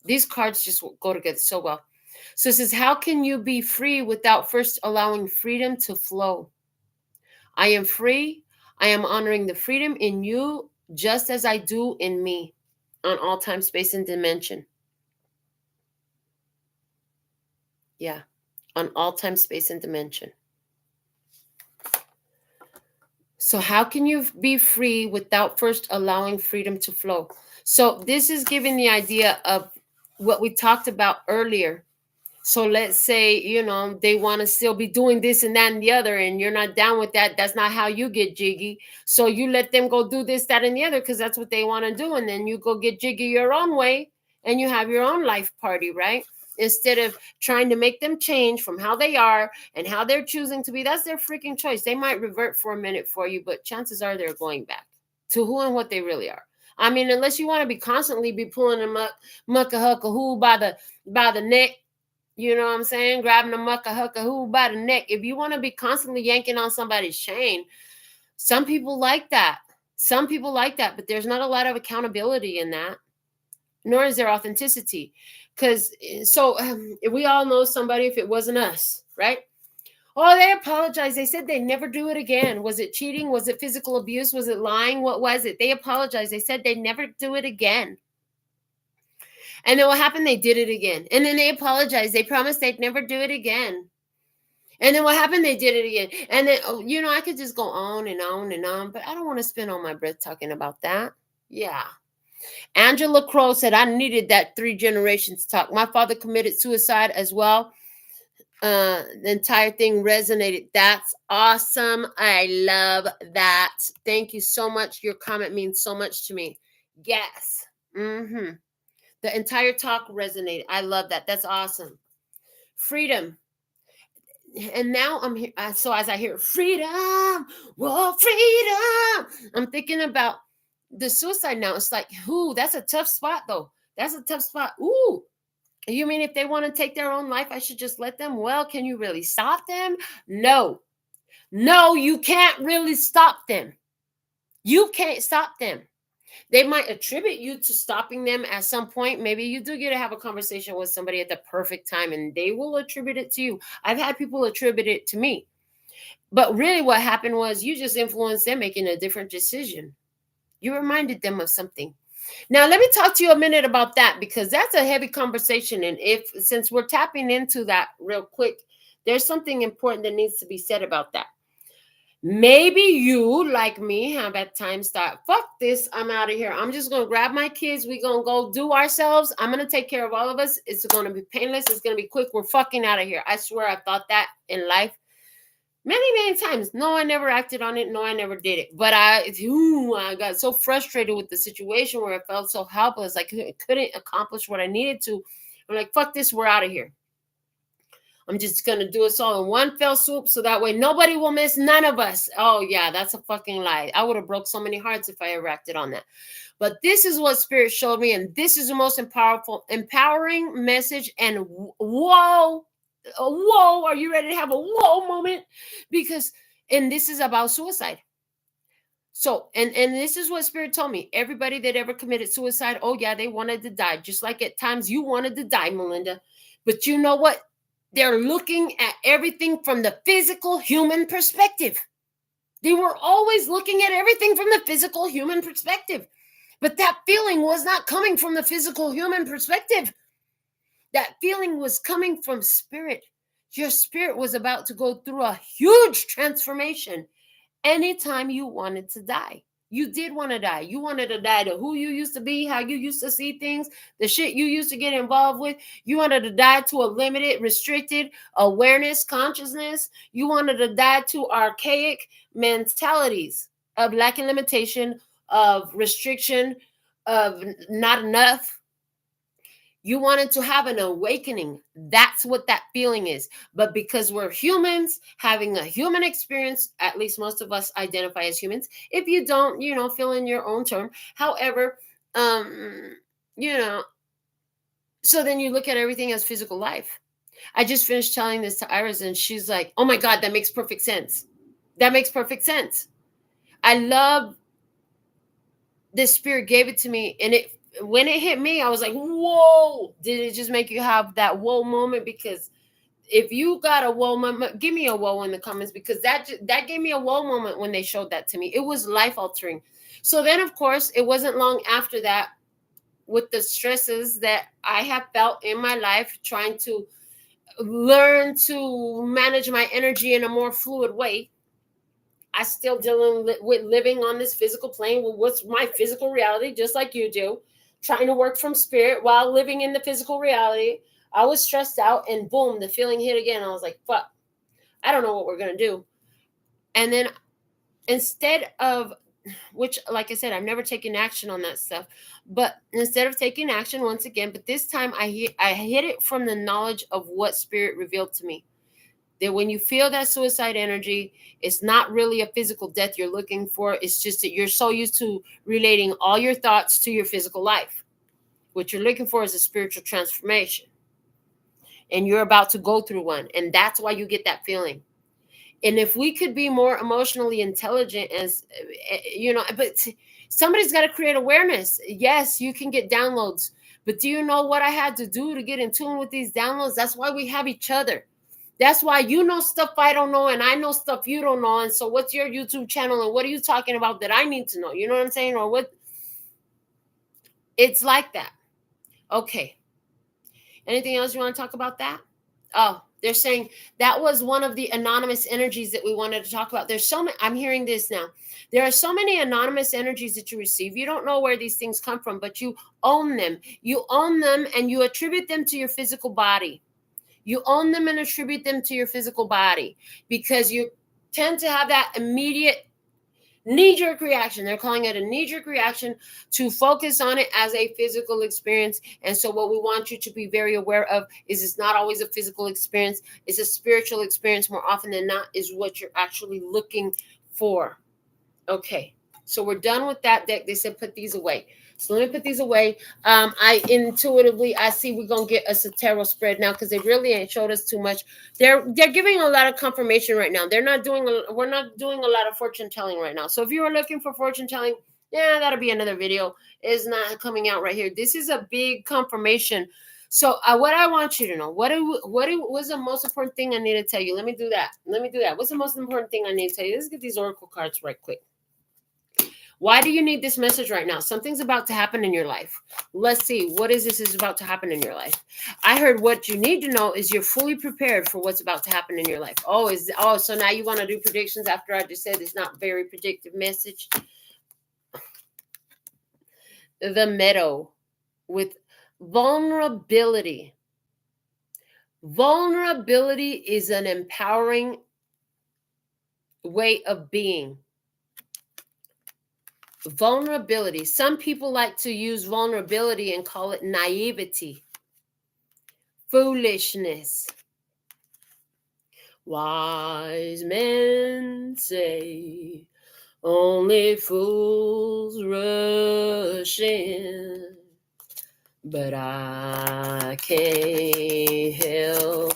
these cards just go together so well. So it says, how can you be free without first allowing freedom to flow? I am free. I am honoring the freedom in you just as I do in me on all time, space, and dimension. Yeah. On all time, space, and dimension. So how can you be free without first allowing freedom to flow? So this is giving the idea of what we talked about earlier. So let's say, they want to still be doing this and that and the other, and you're not down with that. That's not how you get jiggy. So you let them go do this, that, and the other, because that's what they want to do. And then you go get jiggy your own way, and you have your own life party, right? Instead of trying to make them change from how they are and how they're choosing to be. That's their freaking choice. They might revert for a minute for you, but chances are they're going back to who and what they really are. I mean, unless you want to be constantly be pulling them up, mucka-hucka-hoo by the neck, You know what I'm saying? Grabbing a mucka hucka who by the neck. If you want to be constantly yanking on somebody's chain, some people like that. Some people like that, but there's not a lot of accountability in that, nor is there authenticity. Because we all know somebody if it wasn't us, right? Oh, they apologized. They said they never do it again. Was it cheating? Was it physical abuse? Was it lying? What was it? They apologized. They said they never do it again. And then what happened? They did it again. And then they apologized. They promised they'd never do it again. And then what happened? They did it again. And then, I could just go on and on and on, but I don't want to spend all my breath talking about that. Yeah. Angela Crow said, I needed that 3 generations talk. My father committed suicide as well. The entire thing resonated. That's awesome. I love that. Thank you so much. Your comment means so much to me. Yes. The entire talk resonated. I love that. That's awesome. Freedom. And now I'm here. So as I hear freedom, whoa, freedom, I'm thinking about the suicide now. It's like, ooh, that's a tough spot though. That's a tough spot. Ooh, you mean if they want to take their own life, I should just let them? Well, can you really stop them? No, you can't really stop them. You can't stop them. They might attribute you to stopping them at some point. Maybe you do get to have a conversation with somebody at the perfect time and they will attribute it to you. I've had people attribute it to me. But really what happened was you just influenced them making a different decision. You reminded them of something. Now, let me talk to you a minute about that because that's a heavy conversation. And since we're tapping into that real quick, there's something important that needs to be said about that. Maybe you, like me, have at times thought, fuck this, I'm out of here. I'm just going to grab my kids. We're going to go do ourselves. I'm going to take care of all of us. It's going to be painless. It's going to be quick. We're fucking out of here. I swear I thought that in life many times. No, I never acted on it. No, I never did it. But I got so frustrated with the situation where I felt so helpless. I couldn't accomplish what I needed to. I'm like, fuck this, we're out of here. I'm just going to do us all in one fell swoop so that way nobody will miss none of us. Oh, yeah, that's a fucking lie. I would have broke so many hearts if I ever acted on that. But this is what Spirit showed me, and this is the most empowering message. And whoa, are you ready to have a whoa moment? And this is about suicide. So, and this is what Spirit told me. Everybody that ever committed suicide, oh, yeah, they wanted to die. Just like at times you wanted to die, Melinda. But you know what? They're looking at everything from the physical human perspective. They were always looking at everything from the physical human perspective. But that feeling was not coming from the physical human perspective. That feeling was coming from spirit. Your spirit was about to go through a huge transformation anytime you wanted to die. You did want to die. You wanted to die to who you used to be, how you used to see things, the shit you used to get involved with. You wanted to die to a limited, restricted awareness, consciousness. You wanted to die to archaic mentalities of lack and limitation, of restriction, of not enough. You wanted to have an awakening. That's what that feeling is. But because we're humans having a human experience, at least most of us identify as humans. If you don't, fill in your own term. However, so then you look at everything as physical life. I just finished telling this to Iris and she's like, oh my God, that makes perfect sense. That makes perfect sense. I love this Spirit gave it to me, and when it hit me, I was like, whoa. Did it just make you have that whoa moment? Because if you got a whoa moment, give me a whoa in the comments, because that gave me a whoa moment when they showed that to me. It was life altering. So then, of course, it wasn't long after that, with the stresses that I have felt in my life, trying to learn to manage my energy in a more fluid way. I still dealing with living on this physical plane with what's my physical reality, just like you do, trying to work from spirit while living in the physical reality. I was stressed out, and boom, the feeling hit again. I was like, fuck, I don't know what we're going to do. And then instead of, which, like I said, I've never taken action on that stuff, but instead of taking action once again, but this time I hit it from the knowledge of what Spirit revealed to me. That when you feel that suicide energy, it's not really a physical death you're looking for. It's just that you're so used to relating all your thoughts to your physical life. What you're looking for is a spiritual transformation. and you're about to go through one. And that's why you get that feeling. And if we could be more emotionally intelligent, as but somebody's got to create awareness. Yes, you can get downloads, but do you know what I had to do to get in tune with these downloads? That's why we have each other. That's why you know stuff I don't know, and I know stuff you don't know. And so what's your YouTube channel, and what are you talking about that I need to know? You know what I'm saying? Or what? It's like that. Okay. Anything else you want to talk about that? Oh, they're saying that was one of the anonymous energies that we wanted to talk about. There's so many. I'm hearing this now. There are so many anonymous energies that you receive. You don't know where these things come from, but you own them. You own them, and you attribute them to your physical body. You own them and attribute them to your physical body because you tend to have that immediate knee-jerk reaction. They're calling it a knee-jerk reaction to focus on it as a physical experience. And so what we want you to be very aware of is it's not always a physical experience. It's a spiritual experience more often than not is what you're actually looking for. Okay, so we're done with that deck. They said put these away. So let me put these away. I see we're gonna get us a tarot spread now because they really ain't showed us too much. They're giving a lot of confirmation right now. We're not doing a lot of fortune telling right now. So if you are looking for fortune telling, yeah, that'll be another video. It's not coming out right here. This is a big confirmation. So what I want you to know, what was the most important thing I need to tell you? Let me do that. What's the most important thing I need to tell you? Let's get these oracle cards right quick. Why do you need this message right now? Something's about to happen in your life. Let's see. What is about to happen in your life? I heard what you need to know is you're fully prepared for what's about to happen in your life. So now you want to do predictions after I just said it's not very predictive message. The meadow with vulnerability. Vulnerability is an empowering way of being. Vulnerability. Some people like to use vulnerability and call it naivety, foolishness. Wise men say only fools rush in, but I can't help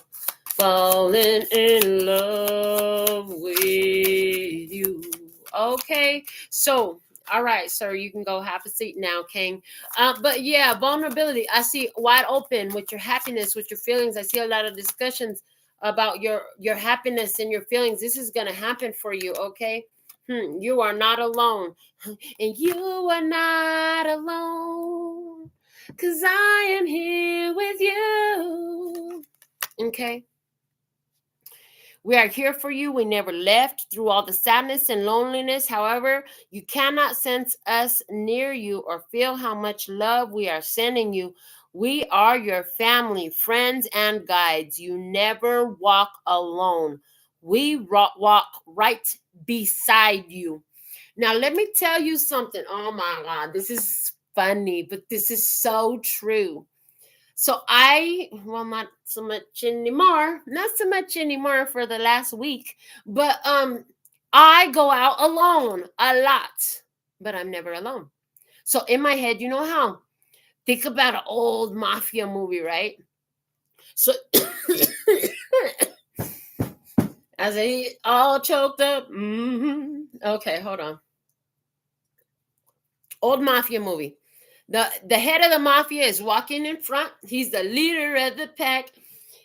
falling in love with you. Okay, so all right, sir, you can go have a seat now, King. But yeah, vulnerability. I see wide open with your happiness, with your feelings. I see a lot of discussions about your happiness and your feelings. This is going to happen for you, okay? You are not alone. And you are not alone, because I am here with you. Okay? We are here for you. We never left through all the sadness and loneliness. However, you cannot sense us near you or feel how much love we are sending you. We are your family, friends, and guides. You never walk alone. We walk right beside you. Now, let me tell you something. Oh my God, this is funny, but this is so true. So not so much anymore for the last week, but I go out alone a lot, but I'm never alone. So in my head, you know how? Think about an old mafia movie, right? So as I all choked up. Okay, hold on. Old mafia movie. The head of the mafia is walking in front. He's the leader of the pack,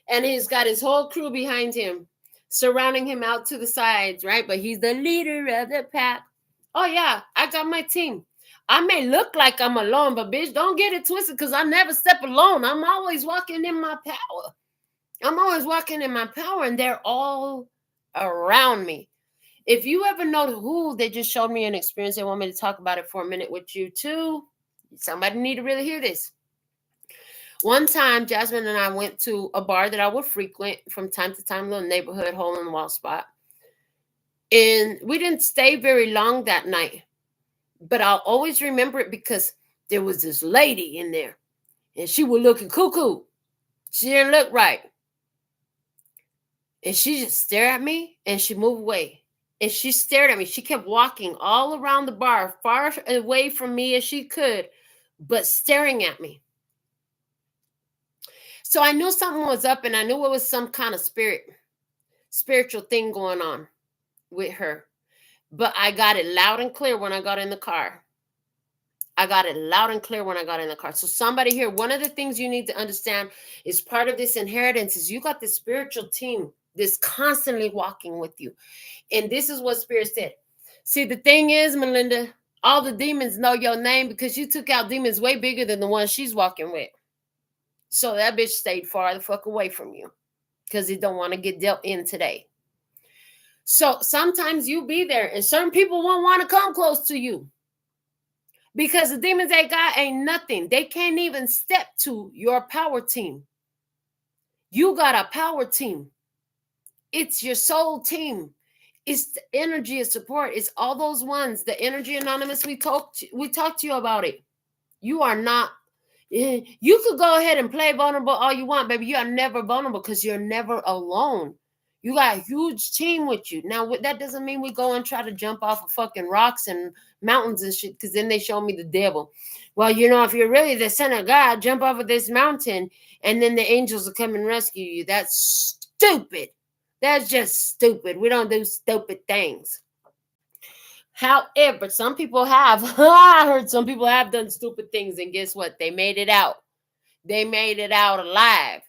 and he's got his whole crew behind him, surrounding him out to the sides, right? But he's the leader of the pack. Oh yeah, I got my team. I may look like I'm alone, but bitch, don't get it twisted, because I never step alone. I'm always walking in my power. And they're all around me. If you ever know they just showed me an experience, they want me to talk about it for a minute with you too. Somebody need to really hear this. One time, Jasmine and I went to a bar that I would frequent from time to time, a little neighborhood hole in the wall spot. And we didn't stay very long that night, but I'll always remember it because there was this lady in there, and she was looking cuckoo. She didn't look right. And she just stared at me, and she moved away. And she stared at me. She kept walking all around the bar, far away from me as she could, but staring at me. So I knew something was up, and I knew it was some kind of spiritual thing going on with her. But I got it loud and clear when I got in the car. I got it loud and clear when I got in the car. So somebody here, one of the things you need to understand is part of this inheritance is you got this spiritual team that's constantly walking with you. And this is what Spirit said. See, the thing is, Melinda, all the demons know your name because you took out demons way bigger than the ones she's walking with. So that bitch stayed far the fuck away from you because it don't want to get dealt in today. So sometimes you be there and certain people won't want to come close to you because the demons they got ain't nothing. They can't even step to your power team. You got a power team. It's your soul team. It's the energy of support. It's all those ones. The energy anonymous. We talked to you about it. You are not. You could go ahead and play vulnerable all you want, baby. You are never vulnerable because you're never alone. You got a huge team with you. Now, that doesn't mean we go and try to jump off of fucking rocks and mountains and shit because then they show me the devil. Well, if you're really the son of God, jump off of this mountain and then the angels will come and rescue you. That's stupid. That's just stupid. We don't do stupid things. However, some people have, I heard some people have done stupid things, and guess what? They made it out. They made it out alive.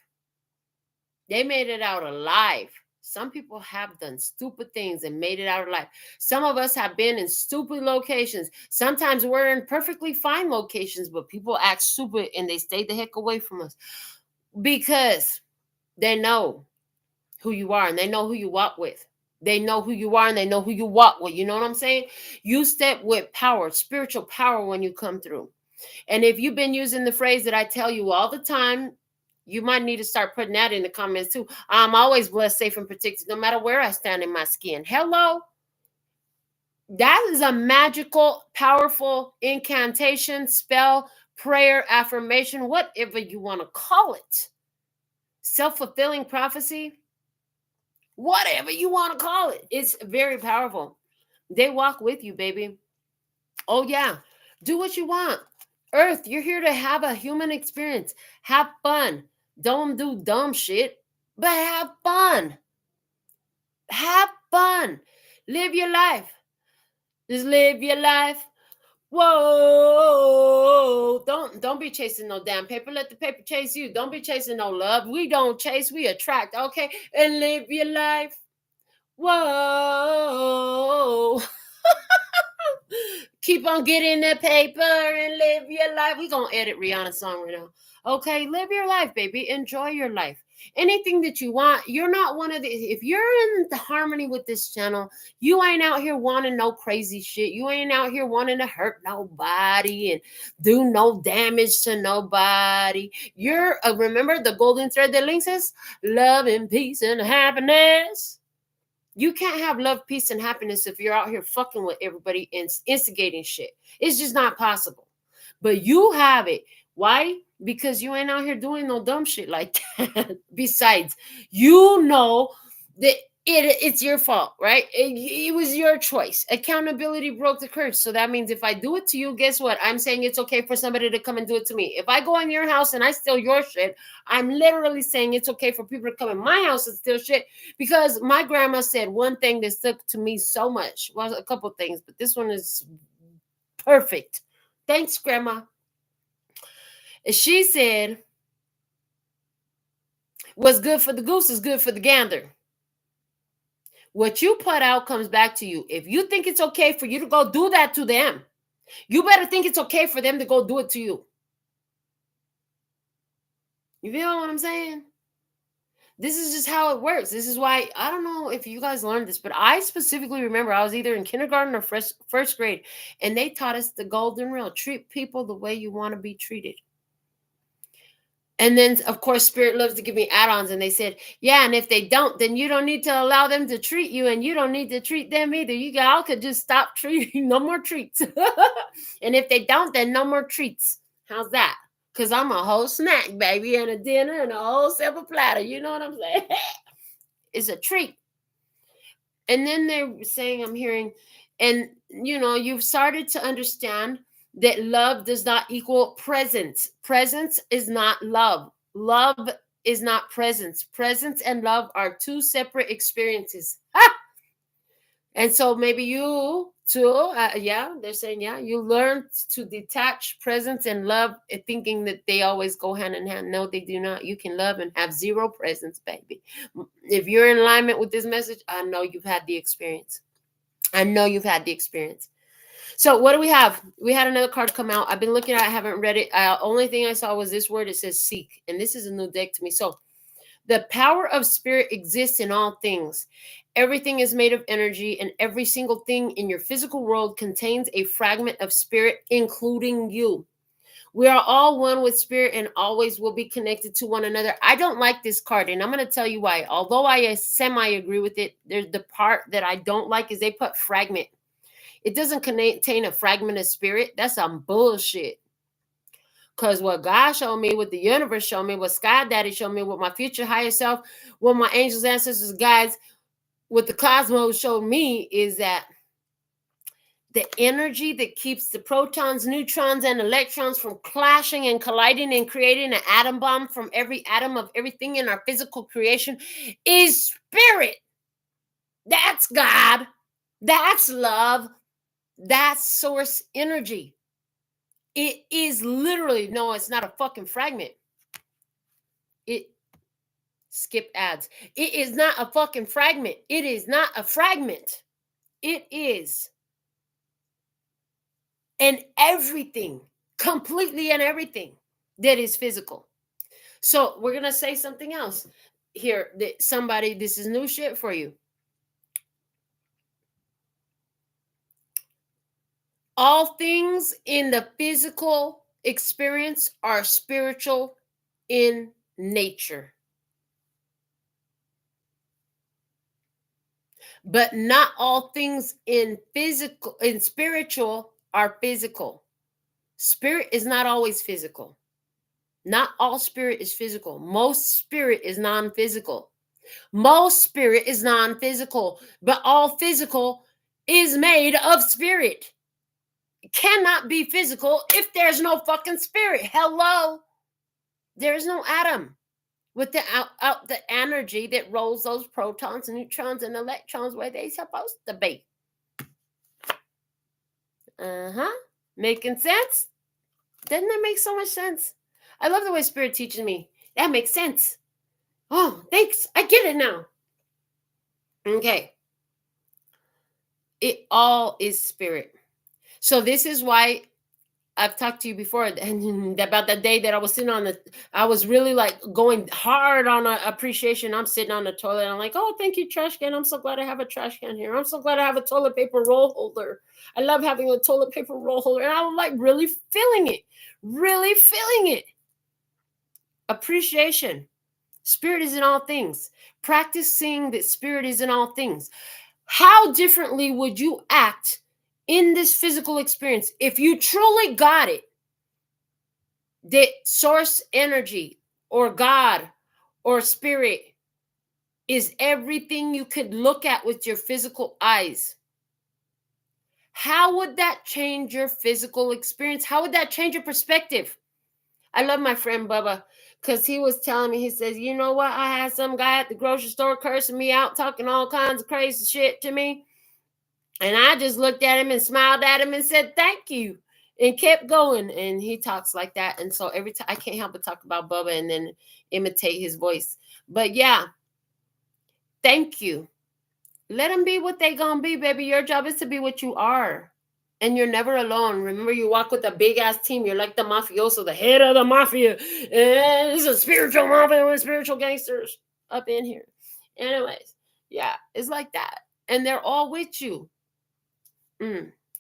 They made it out alive. Some people have done stupid things and made it out alive. Some of us have been in stupid locations. Sometimes we're in perfectly fine locations, but people act stupid and they stay the heck away from us because they know who you are and they know who you walk with. They know who you are and they know who you walk with. You know what I'm saying? You step with power, spiritual power when you come through. And if you've been using the phrase that I tell you all the time, you might need to start putting that in the comments too. I'm always blessed, safe, and protected no matter where I stand in my skin. Hello. That is a magical, powerful incantation, spell, prayer, affirmation, whatever you want to call it. Self-fulfilling prophecy. Whatever you want to call it. It's very powerful. They walk with you, baby. Oh, yeah. Do what you want. Earth, you're here to have a human experience. Have fun. Don't do dumb shit, but have fun. Have fun. Live your life. Just live your life. Whoa. Don't be chasing no damn paper. Let the paper chase you. Don't be chasing no love. We don't chase, we attract, okay? And live your life. Whoa. Keep on getting that paper and live your life. We're going to edit Rihanna's song right now. Okay, live your life, baby. Enjoy your life. Anything that you want. You're not one of the, if you're in the harmony with this channel, you ain't out here wanting no crazy shit. You ain't out here wanting to hurt nobody and do no damage to nobody. You're, remember the golden thread that links us? Love and peace and happiness. You can't have love, peace, and happiness if you're out here fucking with everybody and instigating shit. It's just not possible. But you have it. Why? Because you ain't out here doing no dumb shit like that. Besides, you know that it's your fault, right? It was your choice. Accountability broke the curse. So that means if I do it to you, guess what? I'm saying it's okay for somebody to come and do it to me. If I go in your house and I steal your shit, I'm literally saying it's okay for people to come in my house and steal shit, because my grandma said one thing that stuck to me so much. Well, a couple things, but this one is perfect. Thanks, Grandma. She said, what's good for the goose is good for the gander. What you put out comes back to you. If you think it's okay for you to go do that to them, you better think it's okay for them to go do it to you. You feel what I'm saying? This is just how it works. This is why, I don't know if you guys learned this, but I specifically remember I was either in kindergarten or first grade, and they taught us the golden rule. Treat people the way you want to be treated. And then, of course, Spirit loves to give me add-ons. And they said, yeah, and if they don't, then you don't need to allow them to treat you, and you don't need to treat them either. You all could just stop treating. No more treats. And if they don't, then no more treats. How's that? Because I'm a whole snack, baby, and a dinner and a whole silver platter. You know what I'm saying? It's a treat. And then they're saying, I'm hearing, and, you've started to understand that love does not equal presence. Presence is not love. Love is not presence. Presence and love are two separate experiences. And so maybe you too, they're saying, you learn to detach presence and love, thinking that they always go hand in hand. No, they do not. You can love and have zero presence, baby. If you're in alignment with this message, I know you've had the experience. I know you've had the experience. So what do we have? We had another card come out. I've been looking at it. I haven't read it. Only thing I saw was this word. It says seek. And this is a new deck to me. So the power of spirit exists in all things. Everything is made of energy, and every single thing in your physical world contains a fragment of spirit, including you. We are all one with spirit and always will be connected to one another. I don't like this card, and I'm going to tell you why. Although I semi-agree with it, there's the part that I don't like is they put fragment. It doesn't contain a fragment of spirit. That's some bullshit. Because what God showed me, what the universe showed me, what Sky Daddy showed me, what my future higher self, what my angels, ancestors, guides, what the cosmos showed me is that the energy that keeps the protons, neutrons, and electrons from clashing and colliding and creating an atom bomb from every atom of everything in our physical creation is spirit. That's God. That's love. That's source energy. It is literally, no, it's not a fucking fragment. Skip ads. It is not a fucking fragment. It is not a fragment. It is and everything, completely and everything that is physical. So we're going to say something else here. That somebody, this is new shit for you. All things in the physical experience are spiritual in nature. But not all things in spiritual are physical. Spirit is not always physical. Not all spirit is physical. Most spirit is non-physical. Most spirit is non-physical, but all physical is made of spirit. It cannot be physical if there's no fucking spirit. Hello. There is no atom with the energy that rolls those protons, neutrons, and electrons where they're supposed to be. Making sense? Doesn't that make so much sense? I love the way spirit teaches me. That makes sense. Oh, thanks. I get it now. Okay. It all is spirit. So this is why I've talked to you before about that day that I was sitting I was really like going hard on appreciation. I'm sitting on the toilet. And I'm like, oh, thank you, trash can. I'm so glad I have a trash can here. I'm so glad I have a toilet paper roll holder. I love having a toilet paper roll holder. And I'm like really feeling it. Really feeling it. Appreciation. Spirit is in all things. Practicing that spirit is in all things. How differently would you act in this physical experience if you truly got it? That source energy or God or spirit is everything you could look at with your physical eyes. How would that change your physical experience? How would that change your perspective? I love my friend Bubba because he was telling me, he says, you know what? I had some guy at the grocery store cursing me out, talking all kinds of crazy shit to me. And I just looked at him and smiled at him and said, thank you, and kept going. And he talks like that. And so every time I can't help but talk about Bubba and then imitate his voice. But yeah, thank you. Let them be what they gonna be, baby. Your job is to be what you are. And you're never alone. Remember, you walk with a big-ass team. You're like the mafioso, the head of the mafia. And it's a spiritual mafia with spiritual gangsters up in here. Anyways, yeah, it's like that. And they're all with you.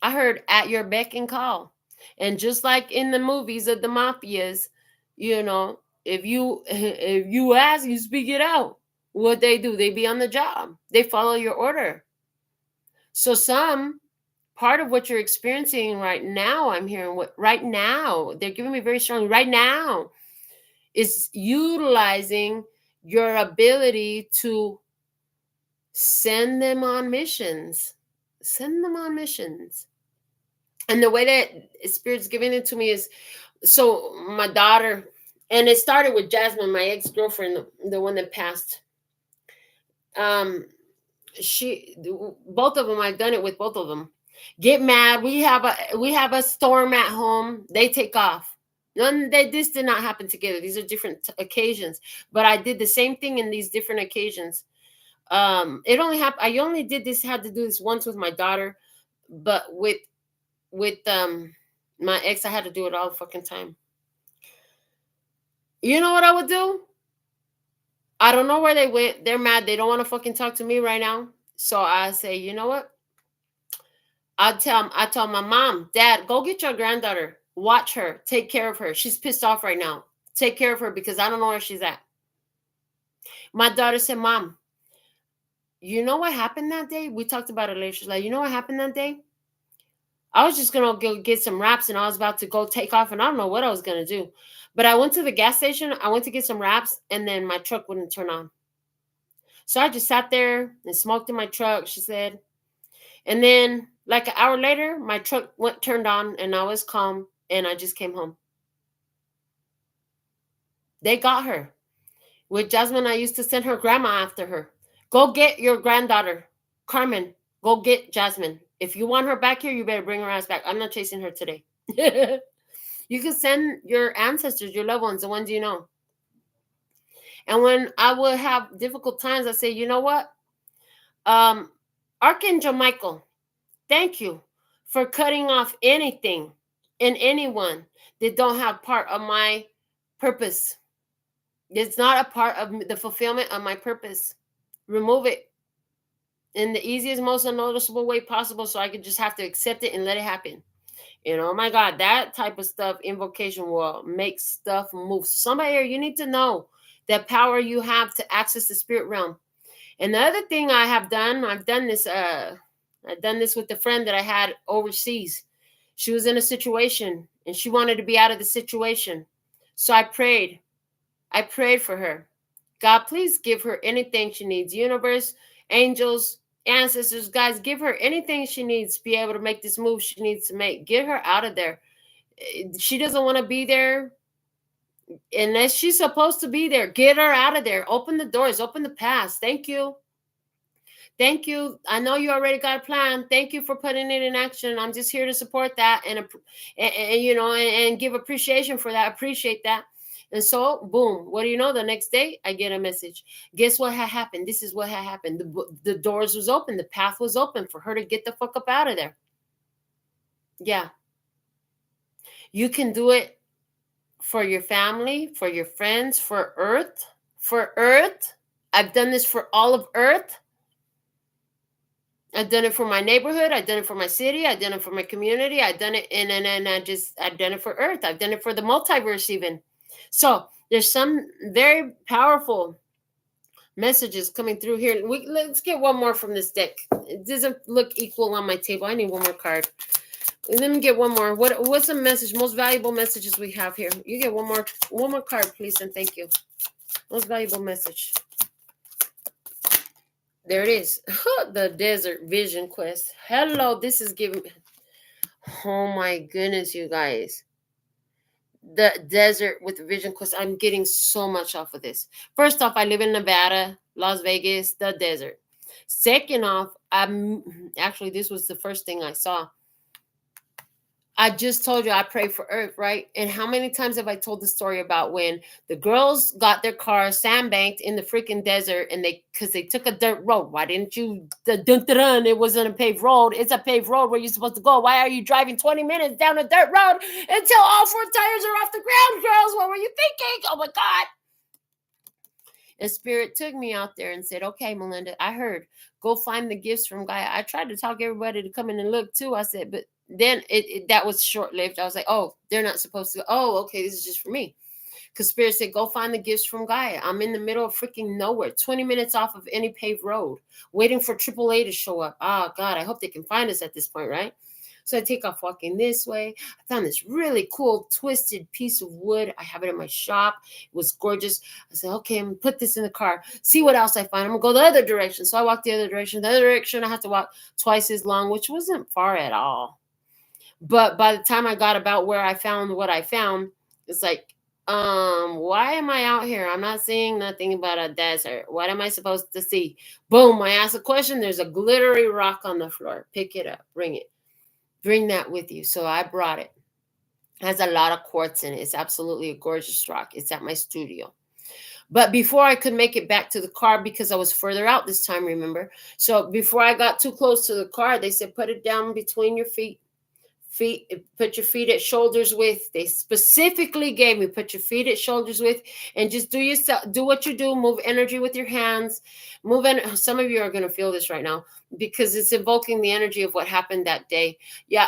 I heard at your beck and call. And just like in the movies of the mafias, you know, if you ask, you speak it out. What they do, they be on the job. They follow your order. So part of what you're experiencing right now, I'm hearing what right now, they're giving me very strongly right now, is utilizing your ability to send them on missions. Send them on missions. And the way that Spirit's giving it to me is, so my daughter, And it started with Jasmine, my ex-girlfriend, the one that passed. Both of them, I've done it with both of them. Get mad. We have a storm at home. They take off. This did not happen together. These are different occasions, but I did the same thing in these different occasions. It only happened. I only had to do this once with my daughter, but with my ex, I had to do it all the fucking time. You know what I would do? I don't know where they went. They're mad. They don't want to fucking talk to me right now. So I say, you know what? I tell my mom, Dad, go get your granddaughter. Watch her. Take care of her. She's pissed off right now. Take care of her because I don't know where she's at. My daughter said, Mom, you know what happened that day? We talked about it later. She's like, you know what happened that day? I was just going to go get some wraps and I was about to go take off and I don't know what I was going to do. But I went to the gas station. I went to get some wraps and then my truck wouldn't turn on. So I just sat there and smoked in my truck, she said. And then like an hour later, my truck turned on and I was calm and I just came home. They got her. With Jasmine, I used to send her grandma after her. Go get your granddaughter, Carmen. Go get Jasmine. If you want her back here, you better bring her ass back. I'm not chasing her today. You can send your ancestors, your loved ones, the ones you know. And when I would have difficult times, I say, you know what? Archangel Michael, thank you for cutting off anything and anyone that don't have part of my purpose. It's not a part of the fulfillment of my purpose. Remove it in the easiest, most unnoticeable way possible so I could just have to accept it and let it happen. And oh my God, that type of stuff, invocation will make stuff move. So somebody here, you need to know that power you have to access the spirit realm. And the other thing I've done this with the friend that I had overseas. She was in a situation and she wanted to be out of the situation. So I prayed for her. God, please give her anything she needs. Universe, angels, ancestors, guys, give her anything she needs to be able to make this move she needs to make. Get her out of there. She doesn't want to be there unless she's supposed to be there. Get her out of there. Open the doors. Open the paths. Thank you. Thank you. I know you already got a plan. Thank you for putting it in action. I'm just here to support that and give appreciation for that. Appreciate that. And so, boom, what do you know? The next day, I get a message. Guess what had happened? This is what had happened. The doors was open. The path was open for her to get the fuck up out of there. Yeah. You can do it for your family, for your friends, for Earth. For Earth. I've done this for all of Earth. I've done it for my neighborhood. I've done it for my city. I've done it for my community. I've done it I've done it for Earth. I've done it for the multiverse even. So there's some very powerful messages coming through here. Let's get one more from this deck. It doesn't look equal on my table. I need one more card. Let me get one more. What's the message? Most valuable messages we have here. You get one more card, please, and thank you. Most valuable message. There it is. The Desert Vision Quest. Hello, this is giving. Oh my goodness, you guys. The desert with the Vision Quest. I'm getting so much off of this. First off, I live in Nevada, Las Vegas, the desert. Second off, this was the first thing I saw. I just told you I pray for Earth, right? And how many times have I told the story about when the girls got their cars sandbanked in the freaking desert and because they took a dirt road? Why didn't you? It wasn't a paved road. It's a paved road where you're supposed to go. Why are you driving 20 minutes down a dirt road until all 4 tires are off the ground, girls? What were you thinking? Oh my God. And Spirit took me out there and said, okay, Melinda, I heard. Go find the gifts from Gaia. I tried to talk everybody to come in and look too. I said, but then that was short-lived. I was like, oh, they're not supposed to. Oh, okay, this is just for me. Because Spirit said, go find the gifts from Gaia. I'm in the middle of freaking nowhere, 20 minutes off of any paved road, waiting for AAA to show up. Oh, God, I hope they can find us at this point, right? So I take off walking this way. I found this really cool twisted piece of wood. I have it in my shop. It was gorgeous. I said, okay, I'm going to put this in the car. See what else I find. I'm going to go the other direction. So I walked the other direction. The other direction, I had to walk twice as long, which wasn't far at all. But by the time I got about where I found what I found, it's like Why am I out here? I'm not seeing nothing about a desert. What am I supposed to see? Boom, I ask a question. There's a glittery rock on the floor. Pick it up. Bring it. Bring that with you. So I brought it. It has a lot of quartz in it. It's absolutely a gorgeous rock. It's at my studio. But before I could make it back to the car, because I was further out this time, remember? So before I got too close to the car, they said, put it down between your feet. Put your feet at shoulders width. They specifically gave me put your feet at shoulders width, and just do what you do. Move energy with your hands. Some of you are going to feel this right now because it's evoking the energy of what happened that day. Yeah.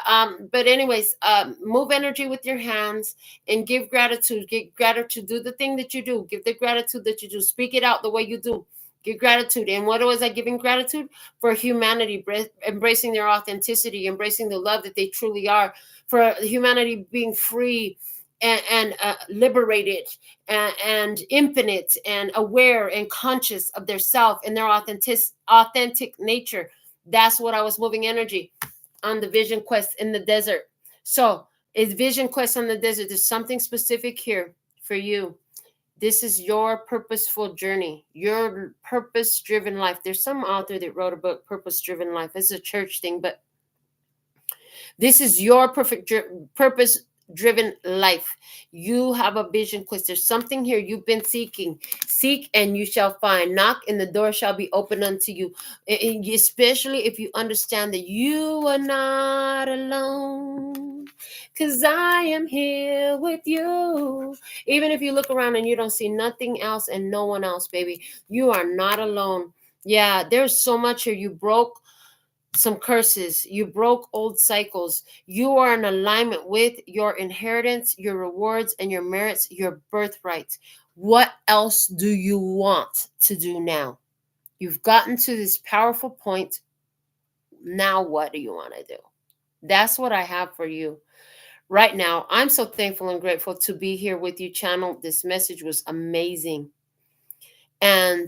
But anyways, move energy with your hands and give gratitude. Give gratitude. Do the thing that you do. Give the gratitude that you do. Speak it out the way you do. Give gratitude. And what was I giving gratitude? For humanity, embracing their authenticity, embracing the love that they truly are, for humanity being free and liberated and infinite and aware and conscious of their self and their authentic nature. That's what I was moving energy on the vision quest in the desert. So it's vision quest on the desert. There's something specific here for you. This is your purposeful journey, your purpose-driven life. There's some author that wrote a book, Purpose-Driven Life. It's a church thing, but this is your purpose-driven life. You have a vision quest. There's something here you've been seeking. Seek and you shall find. Knock and the door shall be opened unto you. Especially if you understand that you are not alone. Because I am here with you. Even if you look around and you don't see nothing else and no one else, baby, you are not alone. Yeah, there's so much here. You broke some curses. You broke old cycles. You are in alignment with your inheritance, your rewards, and your merits, your birthright. What else do you want to do now? You've gotten to this powerful point. Now, what do you want to do? That's what I have for you right now. I'm so thankful and grateful to be here with you, channel. This message was amazing. And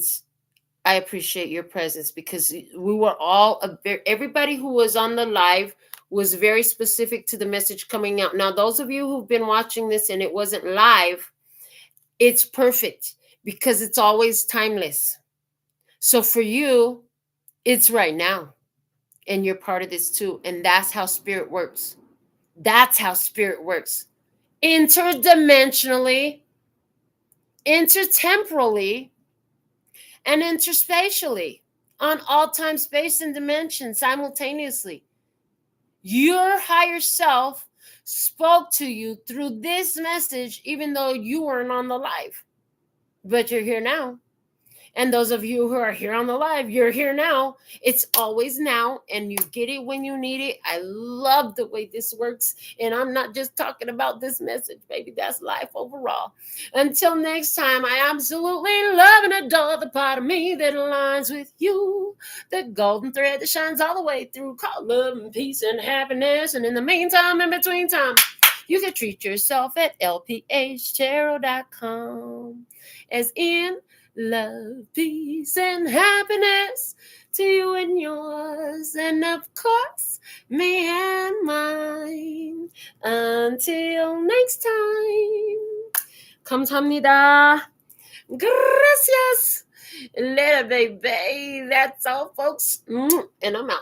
I appreciate your presence because we were all, everybody who was on the live was very specific to the message coming out. Now, those of you who've been watching this and it wasn't live, it's perfect because it's always timeless. So for you, it's right now. And you're part of this too. And that's how spirit works. That's how spirit works. Interdimensionally, intertemporally, and interspatially, on all time, space, and dimension simultaneously. Your higher self spoke to you through this message, even though you weren't on the live. But you're here now. And those of you who are here on the live, you're here now. It's always now, and you get it when you need it. I love the way this works. And I'm not just talking about this message, baby. That's life overall. Until next time, I absolutely love and adore the part of me that aligns with you. The golden thread that shines all the way through, called love and peace and happiness. And in the meantime, in between time, you can treat yourself at LPHtarot.com. As in, love, peace, and happiness to you and yours, and of course, me and mine. Until next time, 감사합니다. Gracias. Later, baby. That's all, folks. And I'm out.